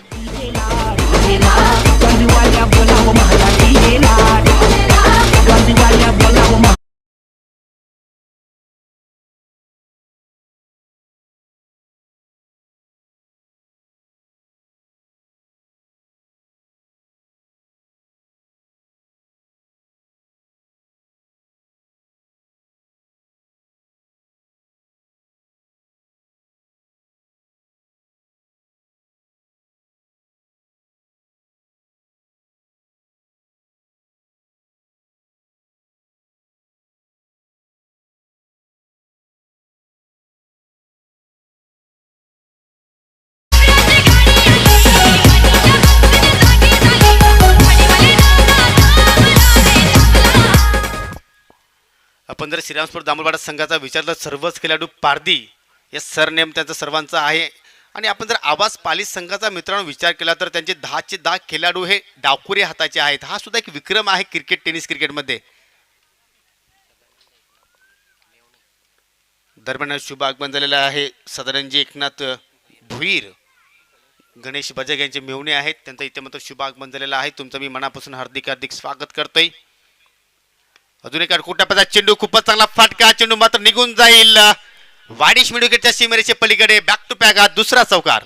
आपण जर श्रीरामपूर जांभूळपाडा संघाचा विचार तर सर्वच खेळाडू पारदी या सरनेम त्यांचा सर्वांचा आहे. आणि आपण जर आवाज पाली संघाचा मित्रांनो विचार केला तर त्यांचे 10चे 10 खेळाडू हे डावखुरी हाताचे आहेत. हा सुद्धा एक विक्रम आहे क्रिकेट, टेनिस क्रिकेटमध्ये. दरम्यान शुभ आगमन झालेलं आहे सदानंदजी एकनाथ भुईर, गणेश बजाग यांचे मेवणे आहेत, त्यांचं इथे मात्र शुभ आगमन झालेलं आहे. तुमचं मी मनापासून हार्दिक हार्दिक स्वागत करतोय. अजून एक अडकुटापाचा चेंडू, खूपच चांगला फटका, चेंडू मात्र निघून जाईल वाडिश मिडविकेटच्या सीमेरेषे पलीकडे. बॅक टू बॅक हा दुसरा चौकार.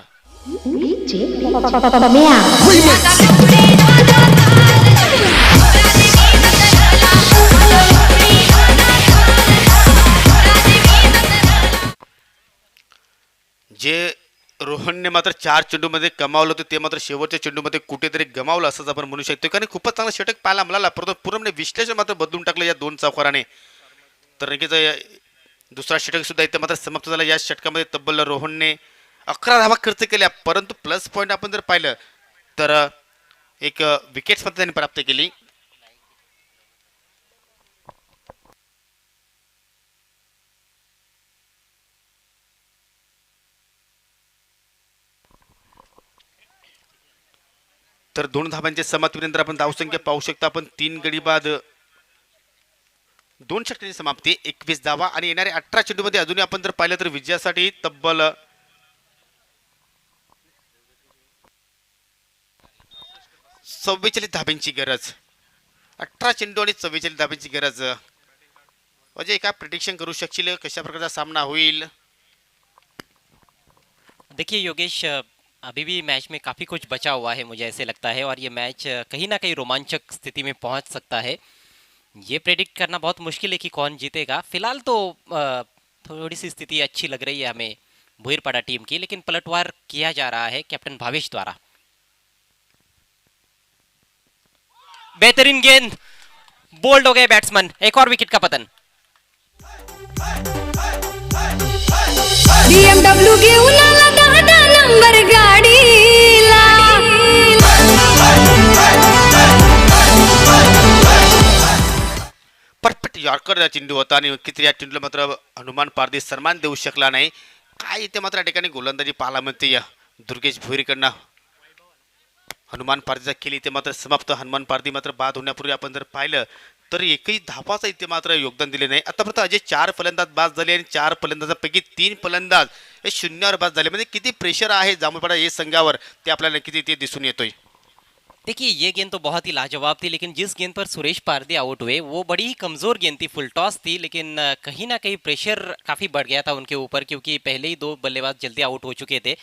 जे रोहनने मात्र 4 चेंडूमध्ये कमावलं होतं ते मात्र शेवटच्या चेंडूमध्ये कुठेतरी गमावलं असंच आपण म्हणू शकतो. कारण खूपच चांगला षटक पाहायला मिळाला, परंतु पूर्णपणे विश्लेषण मात्र बदलून टाकलं या दोन चौकाराने. तर नक्कीच दुसरा षटक सुद्धा इथे मात्र समाप्त झाला. या षटकामध्ये तब्बल रोहनने 11 धावा खर्च केल्या, परंतु प्लस पॉईंट आपण जर पाहिलं तर एक विकेट मात्र त्यांनी प्राप्त केली. तर 2 धावांच्या समाप्तीनंतर आपण धावसंख्या पाहू शकता. आपण 3 गडी बाद 2 षटकांची समाप्ती, 21 धावा आणि येणाऱ्या 18 चेंडूमध्ये अजूनही आपण जर पाहिलं तर विजयासाठी तब्बल 44 धाब्यांची गरज. 18 चेंडू आणि 44 धाब्यांची गरज. अजय काय प्रिडिक्शन करू शकशील कशा प्रकारचा सामना होईल? देखिए योगेश, अभी भी मैच में काफ़ी कुछ बचा हुआ है मुझे ऐसे लगता है, और ये मैच कहीं ना कहीं रोमांचक स्थिति में पहुंच सकता है. ये प्रेडिक्ट करना बहुत मुश्किल है कि कौन जीतेगा. फिलहाल तो थोड़ी सी स्थिति अच्छी लग रही है हमें भोईरपाड़ा टीम की, लेकिन पलटवार किया जा रहा है कैप्टन भावेश द्वारा. बेहतरीन गेंद, बोल्ड हो गए बैट्समैन, एक और विकेट का पतन. BMW घेऊन आला 10 नंबर गाडीला. यॉर्कर चेंडू होता आणि किती या चेंडूला मात्र हनुमान पारधी सन्मान देऊ शकला नाही. काय इथे मात्र या ठिकाणी गोलंदाजी पाहायला मिळते या दुर्गेश भोईरकडनं. हनुमान पारधीचा खेळ इथे मात्र समाप्त. हनुमान पारधी मात्र बाद होण्यापूर्वी आपण जर पाहिलं तर एकही धावाचा इथे मात्र योगदान दिले नाही. आतापर्यंत अजय 4 फलंदाज बाद झाले आणि 4 फलंदाजांपैकी 3 फलंदाज हे शून्यावर बाद झाले. म्हणजे किती प्रेशर आहे जांभूळपाडा या संघावर ते आपल्याला किती ते दिसून येतोय. देखिए ये गेंद तो बहुत ही लाजवाब थी, लेकिन जिस गेंद पर सुरेश पारदी आउट हुए वो बड़ी ही कमज़ोर गेंद थी, फुल टॉस थी, लेकिन कहीं ना कहीं प्रेशर काफ़ी बढ़ गया था उनके ऊपर, क्योंकि पहले ही 2 बल्लेबाज जल्दी आउट हो चुके थे,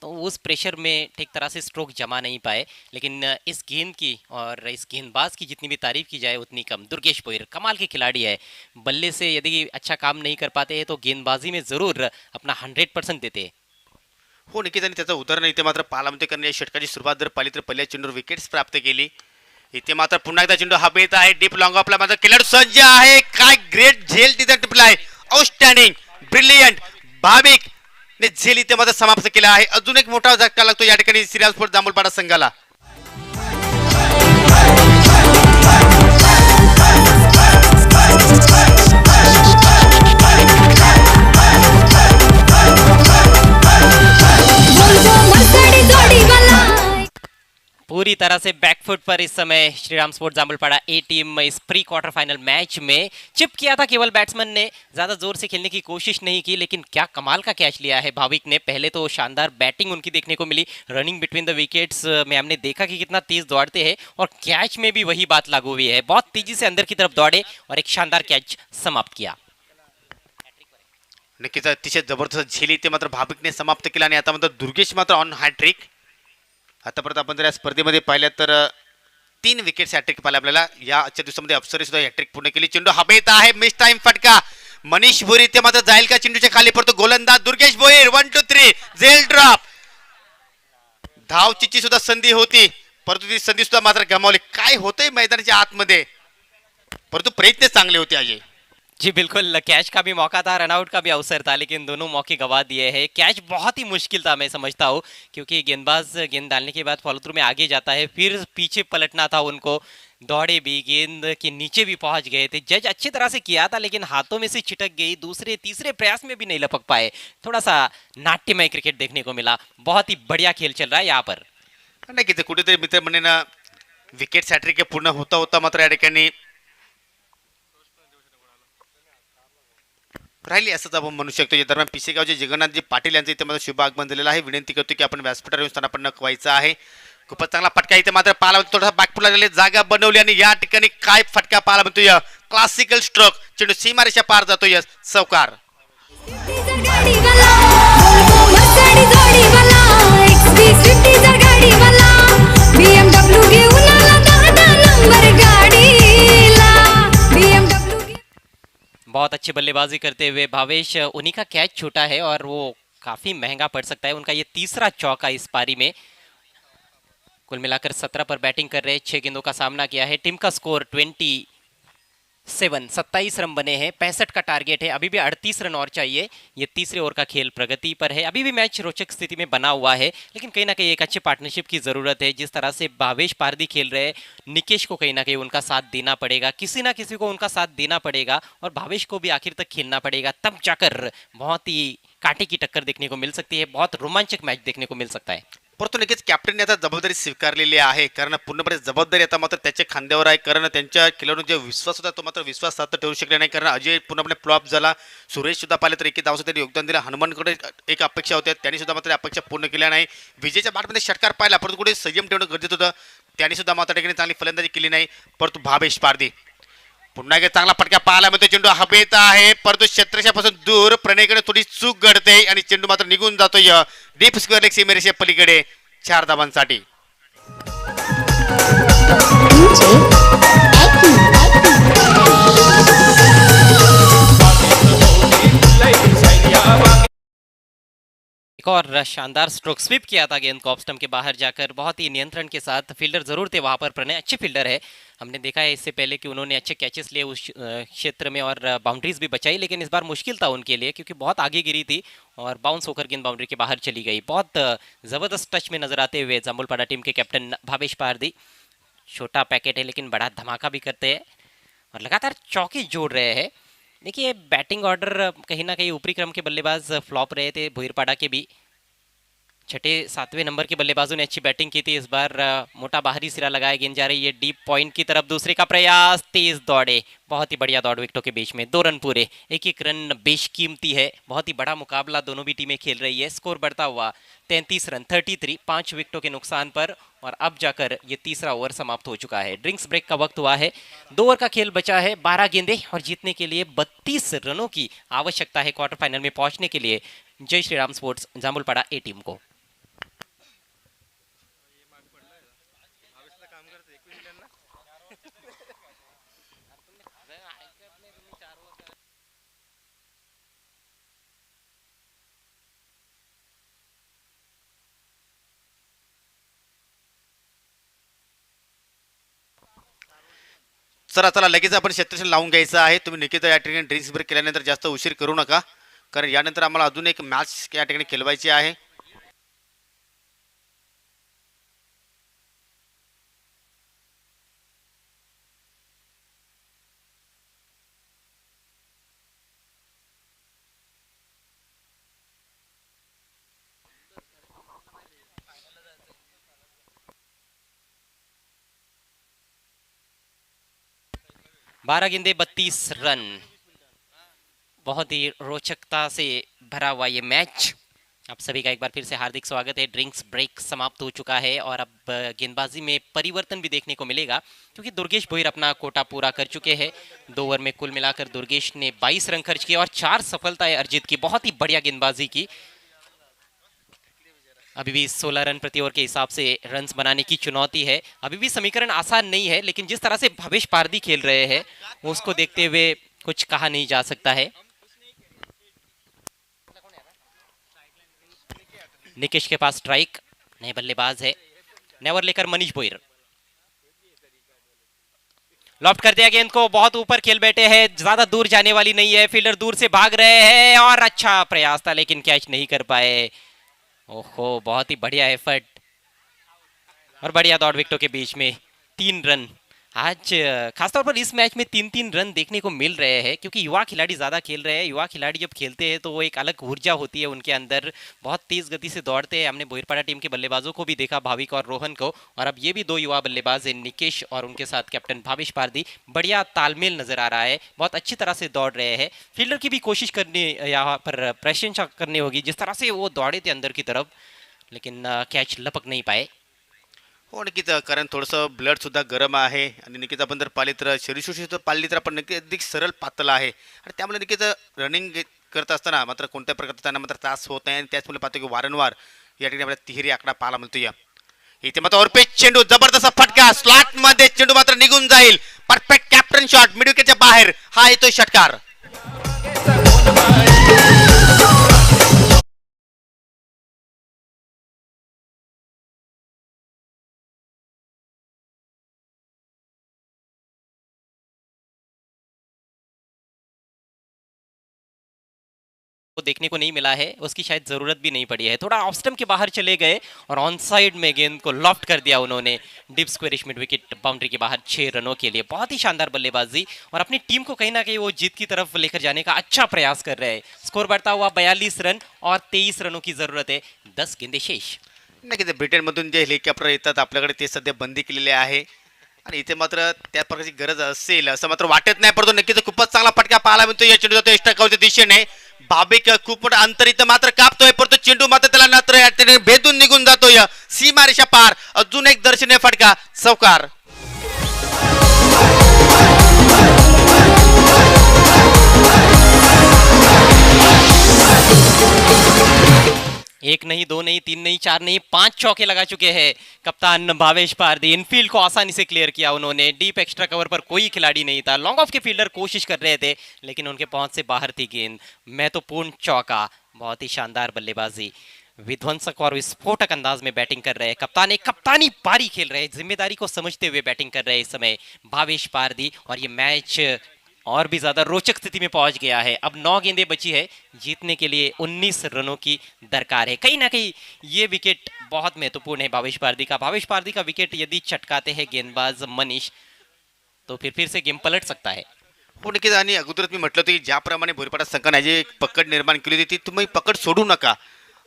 तो उस प्रेशर में ठीक तरह से स्ट्रोक जमा नहीं पाए. लेकिन इस गेंद की और इस गेंदबाज की जितनी भी तारीफ की जाए उतनी कम. दुर्गेश भोईर कमाल के खिलाड़ी है, बल्ले से यदि अच्छा काम नहीं कर पाते हैं तो गेंदबाजी में ज़रूर अपना 100% देते हैं. हो नक्कीच. आणि त्याचं उदाहरण इथे मात्र पाहायला मिळते, कारण या षटकाची सुरुवात जर पाहिली तर पहिल्या चेंडूवर विकेट्स प्राप्त केली. इथे मात्र पुन्हा एकदा चेंडू हवेत आहे. डीप लॉंग ऑफला मात्र खेळाडू सज्ज आहे. काय ग्रेट झेल तिथे टिपलाय. आउटस्टँडिंग ब्रिलियंट भाविक ने झेल इथे मात्र समाप्त केला आहे. अजून एक मोठा झटका लागतो या ठिकाणी श्रीराम स्पोर्ट जांभूळपाडा संघाला. पूरी तरह से बैकफुट पर इस समय श्रीराम स्पोर्ट जामुलपाड़ा ए टीम इस प्री क्वार्टर फाइनल मैच में चिप किया था. केवल बैट्समैन ने ज़्यादा जोर से खेलने की कोशिश नहीं की, लेकिन क्या कमाल का कैच लिया है भाविक ने. पहले तो शानदार बैटिंग उनकी देखने को मिली, रनिंग बिटवीन द विकेट्स में हमने देखा कि कितना तेज दौड़ते हैं, और कैच में भी वही बात लागू हुई है. बहुत तेजी से अंदर की तरफ दौड़े और एक शानदार कैच समाप्त किया. नक्कीच अतिशय जबरदस्त झेल इथे मात्र भाविकने समाप्त केला. आणि आता मात्र दुर्गेश मात्र ऑन हॅट्रिक. आतापर्यंत आपण जर या स्पर्धेमध्ये पाहिल्या तर 3 विकेट्स हॅट्रिक पाहिल्या आपल्याला. या आजच्या दिवसामध्ये अप्सरे सुद्धा हॅट्रिक पूर्ण केली. चेंडू हवेत आहे. मिस टाइम फटका. मनीष भोईर ते मात्र जाईल का चेंडूच्या खाली पडतो गोलंदाज दुर्गेश भोईर. 1 2 3 झेल ड्रॉप. धावचीची सुद्धा संधी होती, परंतु ती संधी सुद्धा मात्र गमावली. काय होतंय मैदानाच्या आतमध्ये, परंतु प्रयत्न चांगले होते अजय. जी बिल्कुल, कैच का भी मौका था, रनआउट का भी अवसर था, लेकिन दोनों मौके गवा दिए हैं. कैच बहुत ही मुश्किल था मैं समझता हूँ, क्योंकि गेंदबाज गेंद डालने के बाद फॉलो थ्रू में आगे जाता है, फिर पीछे पलटना था उनको. दौड़े भी, गेंद के नीचे भी पहुंच गए थे. जज अच्छी तरह से किया था, लेकिन हाथों में से छिटक गई. दूसरे तीसरे प्रयास में भी नहीं लपक पाए. थोड़ा सा नाट्यमय क्रिकेट देखने को मिला. बहुत ही बढ़िया खेल चल रहा है यहाँ पर. नाही की कुठेतरी मित्र म्हणणे विकेट हॅट्रिक पूर्ण होता होता मात्र या ठिकाणी राहिली असंच आपण म्हणू शकतो. या दरम्यान पिसेगावचे जगन्नाथजी पाटील यांचं इथे मात्र शुभ आगमन झालेलं आहे. विनंती करतो की आपण व्यासपीठावर येऊन स्थान आपण नकवायचं आहे. खूपच चांगला फटका इथे मात्र पाहायला मिळतो. थोडासा बॅकफुटला गेले, जागा बनवली आणि या ठिकाणी काय फटका पाहायला मिळतो. या क्लासिकल स्ट्रोक, चेंडू सीमारेषा पार जातो. या सौकार बहुत अच्छी बल्लेबाजी करते हुए भावेश, उन्हीं का कैच छूटा है और वो काफ़ी महंगा पड़ सकता है. उनका ये तीसरा चौका इस पारी में. कुल मिलाकर 17 पर बैटिंग कर रहे, 6 गेंदों का सामना किया है. टीम का स्कोर 27 रन बने हैं. 65 का टारगेट है. अभी भी 38 रन और चाहिए. ये तीसरे ओवर का खेल प्रगति पर है. अभी भी मैच रोचक स्थिति में बना हुआ है, लेकिन कहीं ना कहीं एक अच्छे पार्टनरशिप की ज़रूरत है. जिस तरह से भावेश पारदी खेल रहे हैं, निकेश को कहीं ना कहीं उनका साथ देना पड़ेगा. किसी ना किसी को उनका साथ देना पड़ेगा, और भावेश को भी आखिर तक खेलना पड़ेगा. तब जाकर बहुत ही कांटे की टक्कर देखने को मिल सकती है. बहुत रोमांचक मैच देखने को मिल सकता है. परंतु नक्कीच कॅप्टनने आता जबाबदारी स्वीकारलेली आहे, कारण पूर्णपणे जबाबदारी आता मात्र त्याच्या खांद्यावर आहे. कारण त्यांच्या खेळाडूंचा विश्वास होता तो मात्र विश्वास साथ ठेवू शकले नाही, कारण अजय पूर्णपणे फ्लॉप झाला. सुरेश सुद्धा पाहिले तर 1 धावाचं त्यांनी योगदान दिलं. हनुमानकडे एक अपेक्षा होत्या, त्यांनी सुद्धा मात्र अपेक्षा पूर्ण केल्या नाही. विजेच्या बॅटमध्ये षटकार पाहिला, परंतु कुठे संयम ठेवणं गरजेचं होतं. त्यांनी सुद्धा मात्र ठिकाणी चांगली फलंदाजी केली नाही. परंतु भावेश पारदी पुन्हा एक चांगला फटका पाहायला मिळतो. चेंडू हवेत आहे, परंतु क्षेत्रक्षापासून दूर. प्रणयकडे थोडी चूक घडते आणि चेंडू मात्र निघून जातोय डीप स्क्वेअर लेग सीमेरेषे पलीकडे 4 धावांसाठी. एक और शानदार स्ट्रोक स्वीप किया था गेंद को ऑफ स्टंप के बाहर जाकर. बहुत ही नियंत्रण के साथ. फील्डर जरूर थे वहां पर. प्रणय अच्छे फील्डर है. हमने देखा है इससे पहले कि उन्होंने अच्छे कैचेस लिए उस क्षेत्र में और बाउंड्रीज भी बचाई, लेकिन इस बार मुश्किल था उनके लिए, क्योंकि बहुत आगे गिरी थी और बाउंस होकर गेंद बाउंड्री के बाहर चली गई. बहुत ज़बरदस्त टच में नजर आते हुए जामुलपाड़ा टीम के कैप्टन भावेश पारदी. छोटा पैकेट है, लेकिन बड़ा धमाका भी करते हैं. और लगातार चौके जोड़ रहे हैं। देखिए बैटिंग ऑर्डर कहीं ना कहीं ऊपरी क्रम के बल्लेबाज फ्लॉप रहे थे, भुईरपाड़ा के भी। छठे सातवें नंबर के बल्लेबाजों ने अच्छी बैटिंग की थी। इस बार मोटा बाहरी सिरा लगाया, गेंद जा रही है डीप पॉइंट की तरफ। दूसरे का प्रयास, तेज दौड़े, बहुत ही बढ़िया दौड़ विकेटों के बीच में। 2 रन पूरे, एक एक रन बेशकीमती है। बहुत ही बड़ा मुकाबला दोनों भी टीमें खेल रही है। स्कोर बढ़ता हुआ 33 रन 33, 5 विकेटों के नुकसान पर। और अब जाकर ये तीसरा ओवर समाप्त हो चुका है। ड्रिंक्स ब्रेक का वक्त हुआ है। 2 ओवर का खेल बचा है, 12 गेंदे और जीतने के लिए 32 रनों की आवश्यकता है क्वार्टर फाइनल में पहुंचने के लिए जय श्री राम स्पोर्ट्स जामुलपाड़ा ए टीम को। चला चला लगेच आपण क्षेत्रक्षण लावून घ्यायचं आहे. तुम्ही निकिता या ठिकाणी ड्रिंक्स ब्रेक केल्यानंतर जास्त उशीर करू नका, कारण यानंतर आम्हाला अजून एक मॅच या ठिकाणी खेळवायची आहे. 12 गेंदे 32 रन। बहुत ही रोचकता से भरा हुआ ये मैच। आप सभी का एक बार फिर से हार्दिक स्वागत है। ड्रिंक्स ब्रेक समाप्त हो चुका है और अब गेंदबाजी में परिवर्तन भी देखने को मिलेगा, क्योंकि दुर्गेश भोईर अपना कोटा पूरा कर चुके हैं। 2 ओवर में कुल मिलाकर दुर्गेश ने 22 रन खर्च किए और 4 सफलताएं अर्जित की। बहुत ही बढ़िया गेंदबाजी की। अभी भी 16 रन प्रति ओवर के हिसाब से रन्स बनाने की चुनौती है। अभी भी समीकरण आसान नहीं है, लेकिन जिस तरह से भवेश पारदी खेल रहे हैं उसको देखते हुए कुछ कहा नहीं जा सकता है। निकेश के पास स्ट्राइक, नए बल्लेबाज है। नेवर लेकर मनीष भोईर लॉफ्ट कर दिया गेंद को, बहुत ऊपर खेल बैठे हैं, ज्यादा दूर जाने वाली नहीं है। फील्डर दूर से भाग रहे हैं और अच्छा प्रयास था लेकिन कैच नहीं कर पाए। ओहो, बहुत ही बढ़िया एफर्ट और बढ़िया दौड़ विकेटों के बीच में 3 रन। आज खासतौर पर इस मैच में 3-3 रन देखने को मिल रहे हैं, क्योंकि युवा खिलाड़ी ज़्यादा खेल रहे हैं। युवा खिलाड़ी जब खेलते हैं तो वो एक अलग ऊर्जा होती है उनके अंदर, बहुत तेज़ गति से दौड़ते हैं। हमने भोईरपाड़ा टीम के बल्लेबाजों को भी देखा, भाविक और रोहन को, और अब ये भी 2 युवा बल्लेबाज हैं, निकेश और उनके साथ कैप्टन भावेश पारदी। बढ़िया तालमेल नजर आ रहा है, बहुत अच्छी तरह से दौड़ रहे हैं। फील्डर की भी कोशिश करनी, यहाँ पर प्रशंसा करनी होगी जिस तरह से वो दौड़े थे अंदर की तरफ, लेकिन कैच लपक नहीं पाए। हो निकिता, कारण थोडंसं ब्लड सुद्धा गरम आहे आणि निकिता आपण जर पाहिली तर शरीरसृष्टी जर पाहिली तर आपण नक्की अधिक सरळ पातळ आहे आणि त्यामुळे निकिता रनिंग करत असताना मात्र कोणत्या प्रकारचा त्यांना मात्र त्रास होत नाही आणि त्याचमुळे पाहतो की वारंवार या ठिकाणी आपल्याला तिहेरी आकडा पाहायला मिळतो. या इथे मात्र ऑरपेज चेंडू, जबरदस्त फटका, स्लॉट मध्ये चेंडू मात्र निघून जाईल. परफेक्ट कॅप्टन शॉट, मिड विकेटच्या बाहेर हा येतो षटकार. वो देखने को नहीं मिला है, उसकी शायद जरूरत भी नहीं पड़ी है। थोड़ा ऑफ स्टंप के बाहर चले गए और ऑन साइड में गेंद को लॉफ्ट कर दिया उन्होंने deep squarish mid wicket boundary के बाहर 6 रनों के लिए। बहुत ही शानदार बल्लेबाजी और अपनी टीम को कहीं ना कहीं वो जीत की तरफ लेकर जाने का अच्छा प्रयास कर रहे हैं। स्कोर बढ़ता हुआ 42 रन और 23 रनों की जरूरत है, 10 गेंदे शेष। नक्कीच ब्रिटनमधून जे हेलिकॉप्टर येतात आपल्याकडे ते सध्या बंदी केलेले आहे आणि इथे मात्र त्या प्रकारची गरज असेल असं मात्र वाटत नाही, परंतु नक्कीच खूपच चांगला फटका पाहायला मिळतो या चेंडू जातो इष्टकावच्या दिशेने. भाविक खूप मोठं अंतर इथं मात्र कापतोय, परंतु चेंडू मात्र त्याला नत्र भेदून निघून जातोय सीमारेषा पार. अजून एक दर्शनीय फटका, चौकार. एक नहीं, 2 नहीं, 3 नहीं, 4 नहीं, 5 चौके लगा चुके हैं कप्तान भावेश पारदी। इनफील्ड को आसानी से क्लियर किया उन्होंने। डीप एक्स्ट्रा कवर पर कोई खिलाड़ी नहीं था। लॉन्ग ऑफ के फील्डर कोशिश कर रहे थे लेकिन उनके पहुंच से बाहर थी गेंद। महत्वपूर्ण चौका, बहुत ही शानदार बल्लेबाजी। विध्वंसक और विस्फोटक अंदाज में बैटिंग कर रहे हैं कप्तान, एक कप्तानी पारी खेल रहे हैं, जिम्मेदारी को समझते हुए बैटिंग कर रहे हैं इस समय भावेश पारदी। और ये मैच और भी ज्यादा रोचक स्थिति में पहुंच गया है। अब 9 गेंदें बची है, जीतने के लिए 19 रनों की दरकार है। कहीं ना कहीं ये विकेट बहुत महत्वपूर्ण है भावेश पारदी का। भावेश पारदी का विकेट यदि चटकाते हैं गेंदबाज मनीष तो फिर से गेम पलट सकता है। हो नक्कीच. आणि अगोदरच मी म्हटलं होतं की ज्याप्रमाणे भोरपाडा संघाने जी एक पकड निर्माण केली होती ती तुम्ही पकड सोडू नका.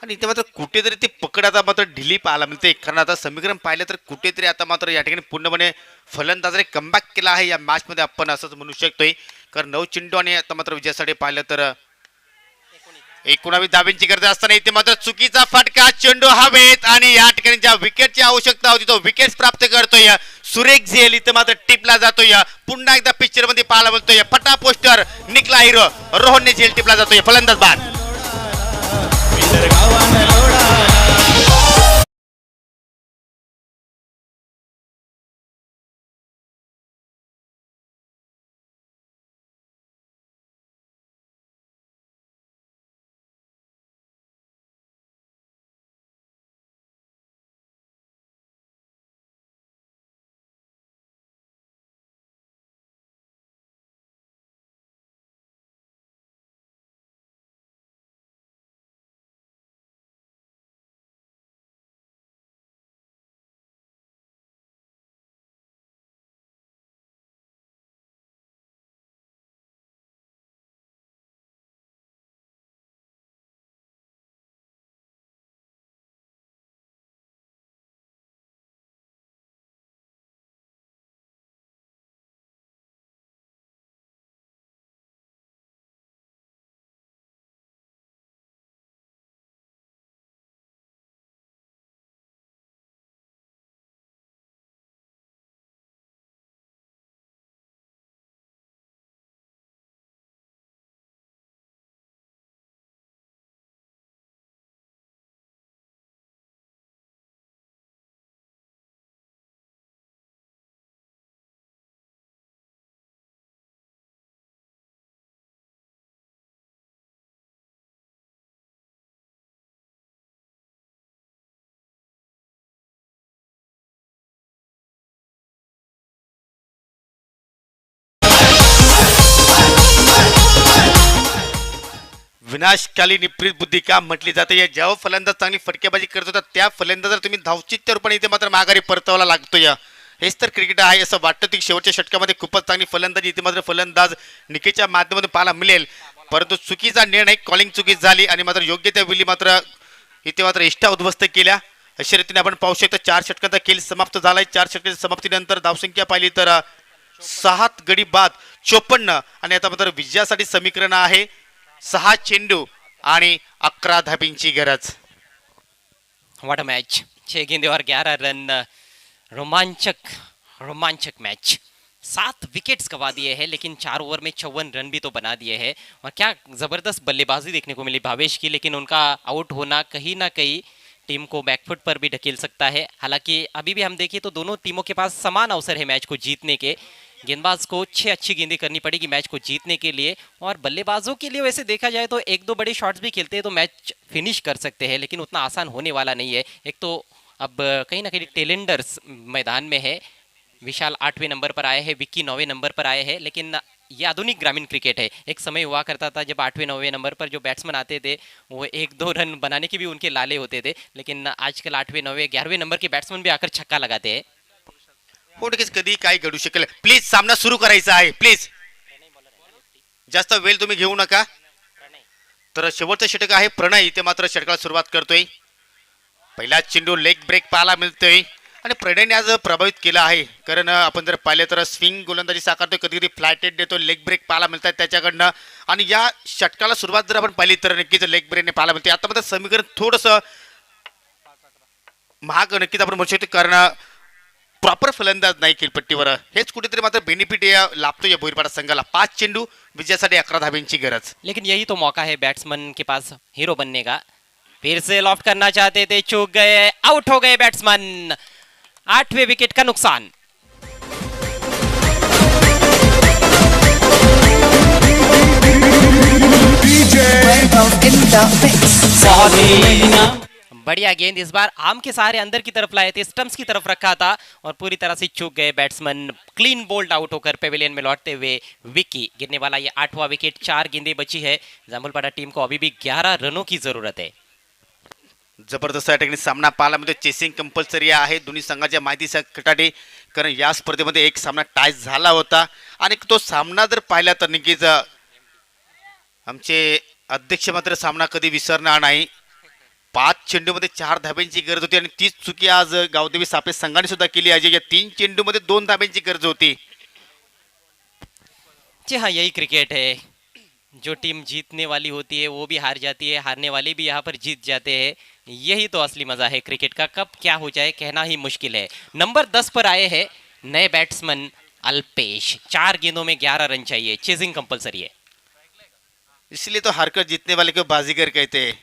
आणि इथे मात्र कुठेतरी ती पकड आता मात्र ढिली पाहायला मिळते. कारण आता समीकरण पाहिलं तर कुठेतरी आता मात्र या ठिकाणी पूर्णपणे फलंदाजाने कमबॅक केला आहे या मॅचमध्ये, आपण असंच म्हणू शकतोय. कारण 9 चेंडू आणि आता मात्र विजयासाठी पाहिलं तर 19 धाब्यांची गरज असताना इथे मात्र चुकीचा फटका, चेंडू हवेत आणि या ठिकाणी ज्या विकेटची आवश्यकता होती तो विकेट प्राप्त करतोय सुरेख झेल. इथे मात्र टिपला जातोय. पुन्हा एकदा पिक्चर मध्ये पाहायला मिळतोय फटा पोस्टर निकला हिरो. रोहनने झेल टिपला जातोय. फलंदाज बाद. विनाशकाली निप्रीत बुद्धी का म्हटली जाते. या जेव्हा फलंदाज चांगली फटकेबाजी करत होता त्या फलंदाजाला तुम्ही धावचित्यावर पण इथे मात्र माघारी परतावाला लागतोय. हेच तर क्रिकेट आहे असं वाटतं. ती शेवटच्या षटकामध्ये खूपच चांगली फलंदाजी इथे मात्र फलंदाज निकेच्या माध्यमातून पाहायला मिळेल. परंतु चुकीचा निर्णय, कॉलिंग चुकीच झाली आणि मात्र योग्य त्या वेळी मात्र इथे मात्र इष्टा उद्ध्वस्त केल्या. अशा रीतीने आपण पाहू शकतो 4 षटकांचा खेळ समाप्त झालाय. 4 षटकांच्या समाप्तीनंतर धावसंख्या पाहिली तर 7 गडी बाद 54 आणि आता मात्र विजयासाठी समीकरण आहे 6 चेंडू आणि 11 धाबींची गरज. What a match. 6 गेंदे और 11 रन. रोमांचक मैच. 7 विकेट्स गवा दिए हैं लेकिन 4 ओवर में 54 रन भी तो बना दिए हैं. और क्या जबरदस्त बल्लेबाजी देखने को मिली भावेश की. लेकिन उनका आउट होना कहीं ना कहीं टीम को बैकफुट पर भी ढकेल सकता है. हालांकि अभी भी हम देखें तो दोनों टीमों के पास समान अवसर है मैच को जीतने के. गेंदबाज को 6 अच्छी गेंदें करनी पड़ेगी मैच को जीतने के लिए. और बल्लेबाजों के लिए वैसे देखा जाए तो 1-2 बड़े शॉट्स भी खेलते हैं तो मैच फिनिश कर सकते हैं. लेकिन उतना आसान होने वाला नहीं है. एक तो अब कहीं ना कहीं टेलेंडर्स मैदान में है. विशाल 8वें नंबर पर आए हैं, विक्की 9वें नंबर पर आए हैं. लेकिन ये आधुनिक ग्रामीण क्रिकेट है. एक समय हुआ करता था जब 8वें 9वें नंबर पर जो बैट्समैन आते थे वो 1-2 रन बनाने के भी उनके लाले होते थे. लेकिन आजकल 8वें 9वें 11वें नंबर के बैट्समैन भी आकर छक्का लगाते हैं. हो नक्कीच कधी काय घडू शकेल. प्लीज सामना सुरू करायचा आहे. प्लीज जास्त वेळ तुम्ही घेऊ नका. तर शेवटचं षटक आहे प्रणय. इथे मात्र षटकाला सुरुवात करतोय. पहिला चेंडू लेग ब्रेक पाहायला मिळतोय आणि प्रणयने आज प्रभावित केला आहे. कारण आपण जर पाहिलं तर स्विंग गोलंदाजी साकारतोय, कधी कधी फ्लॅटेड देतो, लेग ब्रेक पाहायला मिळतात त्याच्याकडनं. आणि या षटकाला सुरुवात जर आपण पाहिली तर नक्कीच लेग ब्रेकने पाहायला मिळते. आता मात्र समीकरण थोडंसं महाग नक्कीच आपण म्हणू शकतो. कारण प्रॉपर फलंदाज नाही खेळपट्टीवर. हेच कुठेतरी मात्र बेनिफिट लाभतो या भोईरपाडा संघाला. 5 चेंडू विजयासाठी 11 धाब्यांची गरज. लेकिन यही तो मौका है बैट्समैन के पास हीरो बनने का. फिर से लॉफ्ट करना चाहते थे, चूक गए, आउट हो गए बैट्समैन. 8वें विकेट का नुकसान. बढ़िया गेंद इस बार आम के सहारे अंदर की तरफ लाए थे, स्टंप्स की तरफ रखा था और पूरी तरह से चूक गए बैट्समैन. क्लीन बोल्ड आउट होकर पेविलियन में लौटते हुए विकी. गिरने वाला ये 8वां विकेट. 4 गेंदें बची है. जामुलपाड़ा टीम को अभी भी 11 रनों की जरूरत है. जबरदस्त या ठिकाणी सामना पाहायला मिळतो. चेसिंग कंपल्सरी आहे दोन्ही संघाच्या माहितीसाठी, कारण या स्पर्धेमध्ये एक सामना टाय झाला होता आणि तो सामना जर पाहिला तर नक्कीच आमचे अध्यक्ष मात्र सामना कधी विसरणार नाही. 5 चेंडूमध्ये 4 धाब्यांची गरज होती आणि तीच चुकी आज गावदेवी सापे संघाने सुद्धा केली आहे. या 3 चेंडूमध्ये 2 धाब्यांची गरज होती. जी हाँ, यही क्रिकेट है. जो टीम जीतने वाली होती है वो भी हार जाती है, हारने वाले भी यहाँ पर जीत जाते हैं. यही तो असली मजा है क्रिकेट का. कब क्या हो जाए कहना ही मुश्किल है. नंबर 10 पर आए हैं नए बैट्समैन अल्पेश. 4 गेंदों में 11 रन चाहिए. चेजिंग कंपलसरी है. इसलिए तो हारकर जीतने वाले को बाजीगर कहते हैं.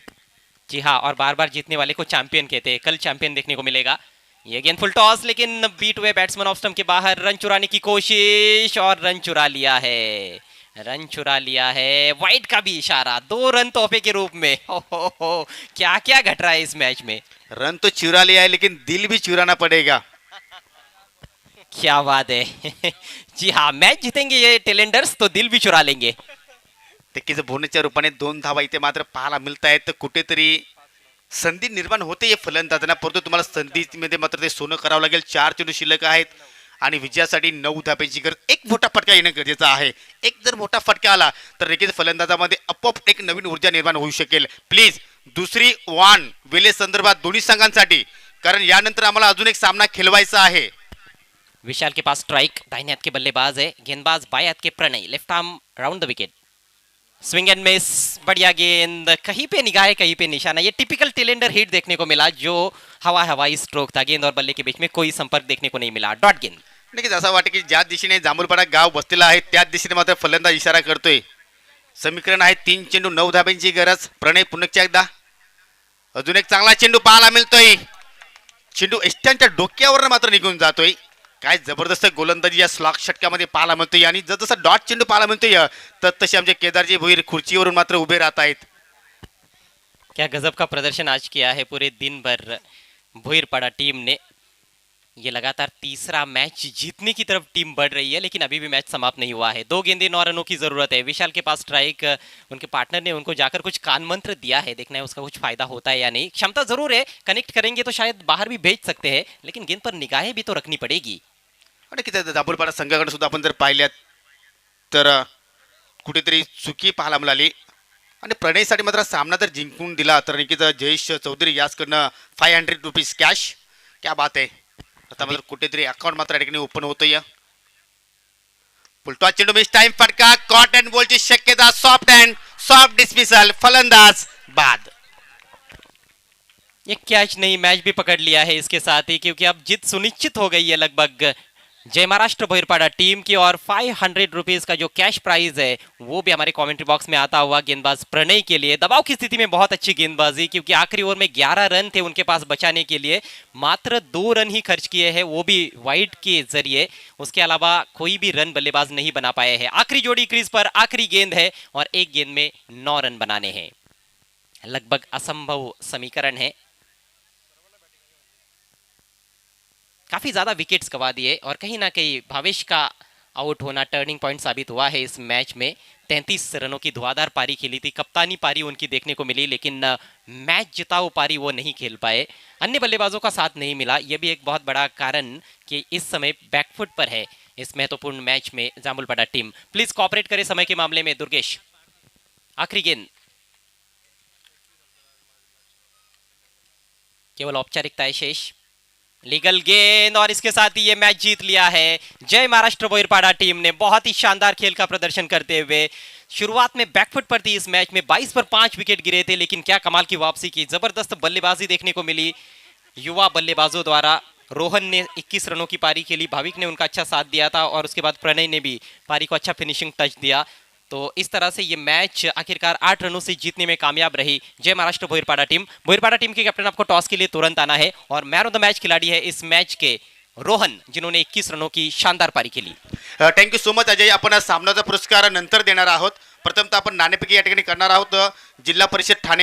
जी हाँ, और बार बार जीतने वाले को चैंपियन कहते हैं. कल चैंपियन देखने को मिलेगा. ये गेंद फुल टॉस, लेकिन बीट हुए बैट्समैन ऑफ स्टंप के बाहर. रन चुराने की कोशिश और रन चुरा लिया है. रन चुरा लिया है. वाइड का भी इशारा. 2 रन तोहफे के रूप में. हो क्या क्या घट रहा है इस मैच में. रन तो चुरा लिया है लेकिन दिल भी चुराना पड़ेगा. क्या बात है. जी हाँ, मैच जीतेंगे ये टेलेंडर्स तो दिल भी चुरा लेंगे. नक्कीच भुवनेच्या रूपाने 2 धावा इथे मात्र पाहायला मिळत आहेत. कुठेतरी संधी निर्माण होते या फलंदाजांना, परंतु तुम्हाला संधीमध्ये मात्र ते सोनं करावं लागेल. 4 चेंडू शिल्लक आहेत आणि विजयासाठी 9 धाब्यांची गरज. एक मोठा फटका येणं गरजेचं आहे. एक जर मोठा फटका आला तर नक्कीच फलंदाजामध्ये आपोआप एक नवीन ऊर्जा निर्माण होऊ शकेल. प्लीज दुसरी वान वेले संदर्भात दोन्ही संघांसाठी, कारण यानंतर आम्हाला अजून एक सामना खेळवायचा आहे. विशाल के पास स्ट्राइक. दाहिने हाथ के बल्लेबाज है. गेंदबाज बाएं हाथ के Pranay. Left arm round the wicket. Swing and miss. बढ़िया गेंद. कहीं पे निगाह है, कहीं पे निशाना. ये टिपिकल टेलेंडर हिट देखने को मिला, जो हवाई स्ट्रोक था. गेंद और बल्ले के बीच में कोई संपर्क देखने को नहीं मिला. डॉट गेंद. नक्कीच असं वाटतं की ज्या दिशेने जांभूलपाडा गाव बसलेला आहे त्याच दिशेने मात्र फलंदाज इशारा करतोय. समीकरण आहे 3 चेंडू 9 धाब्यांची गरज. प्रणय पुन्हा एकदा. अजून एक चांगला चेंडू पाहायला मिळतोय. चेंडू एस्टनच्या डोक्यावर मात्र निघून जातोय. काय जबरदस्त गोलंदाजी या स्लॉक षटकामध्ये पाहायला मिळतोय आणि जसं डॉट चेंडू पाहायला मिळतोय तर तसे आमचे केदारजी भोईर खुर्चीवरून मात्र उभे राहत आहेत. क्या गजब का प्रदर्शन आज किया है पूरे दिन भर भोईरपाड़ा टीम ने. ये लगातार तीसरा मैच जीतने की तरफ टीम बढ़ रही है, लेकिन अभी भी मैच समाप्त नहीं हुआ है. 2 गेंदे 9 रनों की जरूरत है. विशाल के पास स्ट्राइक. उनके पार्टनर ने उनको जाकर कुछ कान मंत्र दिया है. देखना है उसका कुछ फायदा होता है या नहीं. क्षमता जरूर है, कनेक्ट करेंगे तो शायद बाहर भी भेज सकते हैं, लेकिन गेंद पर निगाहें भी तो रखनी पड़ेगी. आणि किती जांभूलपाडा संघाकडे सुद्धा आपण जर पाहिल्यात तर कुठेतरी चुकी पाहायला मिळाली आणि प्रणयसाठी मात्र सामना जर जिंकून दिला तर नक्कीच जयेश चौधरी याचकडनं 500 रुपीज कॅश. क्या बात आहे. आता मात्र कुठेतरी अकाउंट मात्र या ठिकाणी ओपन होतोय. पुलटवा चेंडू मिस टाइम फटका. कॉट अँड बॉलची शक्यता. Soft dismissal. फलंदाज बाद. ये कैच नहीं, मैच भी पकड़ लिया है इसके साथ ही, क्योंकि अब जीत सुनिश्चित हो गई है लगभग जय महाराष्ट्र भोईरपाड़ा टीम की. और 500 रुपीज का जो कैश प्राइज है वो भी हमारे कमेंट्री बॉक्स में आता हुआ गेंदबाज प्रणय के लिए. दबाव की स्थिति में बहुत अच्छी गेंदबाजी, क्योंकि आखिरी ओवर में 11 रन थे उनके पास बचाने के लिए. मात्र 2 रन ही खर्च किए हैं, वो भी वाइड के जरिए. उसके अलावा कोई भी रन बल्लेबाज नहीं बना पाए हैं. आखिरी जोड़ी क्रीज पर. आखिरी गेंद है और एक गेंद में 9 रन बनाने हैं. लगभग असंभव समीकरण है. काफी ज्यादा विकेट्स गवा दिए और कहीं ना कहीं भावेश का आउट होना टर्निंग पॉइंट साबित हुआ है इस मैच में. 33 रनों की धुआंधार पारी खेली थी. कप्तानी पारी उनकी देखने को मिली, लेकिन मैच जिताऊ पारी वो नहीं खेल पाए. अन्य बल्लेबाजों का साथ नहीं मिला. यह भी एक बहुत बड़ा कारण कि इस समय बैकफुट पर है इस महत्वपूर्ण मैच में जांभूलपाड़ा टीम. प्लीज कॉपरेट करें समय के मामले में. दुर्गेश, आखिरी गेंद. केवल औपचारिकताएं शेष. लीगल गेंद और इसके साथ ही ये मैच जीत लिया है जय महाराष्ट्र भोईरपाड़ा टीम ने. बहुत ही शानदार खेल का प्रदर्शन करते हुए. शुरुआत में बैकफुट पर थी इस मैच में. 22 पर 5 विकेट गिरे थे, लेकिन क्या कमाल की वापसी की. जबरदस्त बल्लेबाजी देखने को मिली युवा बल्लेबाजों द्वारा. रोहन ने 21 रनों की पारी खेली. भाविक ने उनका अच्छा साथ दिया था और उसके बाद प्रणय ने भी पारी को अच्छा फिनिशिंग टच दिया. तो इस तरह से ये मैच आखिरकार 8 रनों से जीतने में कामयाब रही जय महाराष्ट्र भोईरपाड़ा टीम. भोईरपाड़ा टीम के कैप्टन आपको टॉस के लिए तुरंत आना है और मैन ऑफ द मैच खिलाड़ी है इस मैच के रोहन, जिन्होंने 21 रनों की शानदार पारी खेली. Thank you so much Ajay. आपण सामनाचा पुरस्कार नंतर देणार आहोत. प्रथमतः आपण नाणेफेकी या ठिकाणी करणार आहोत. जिल्हा परिषद ठाणे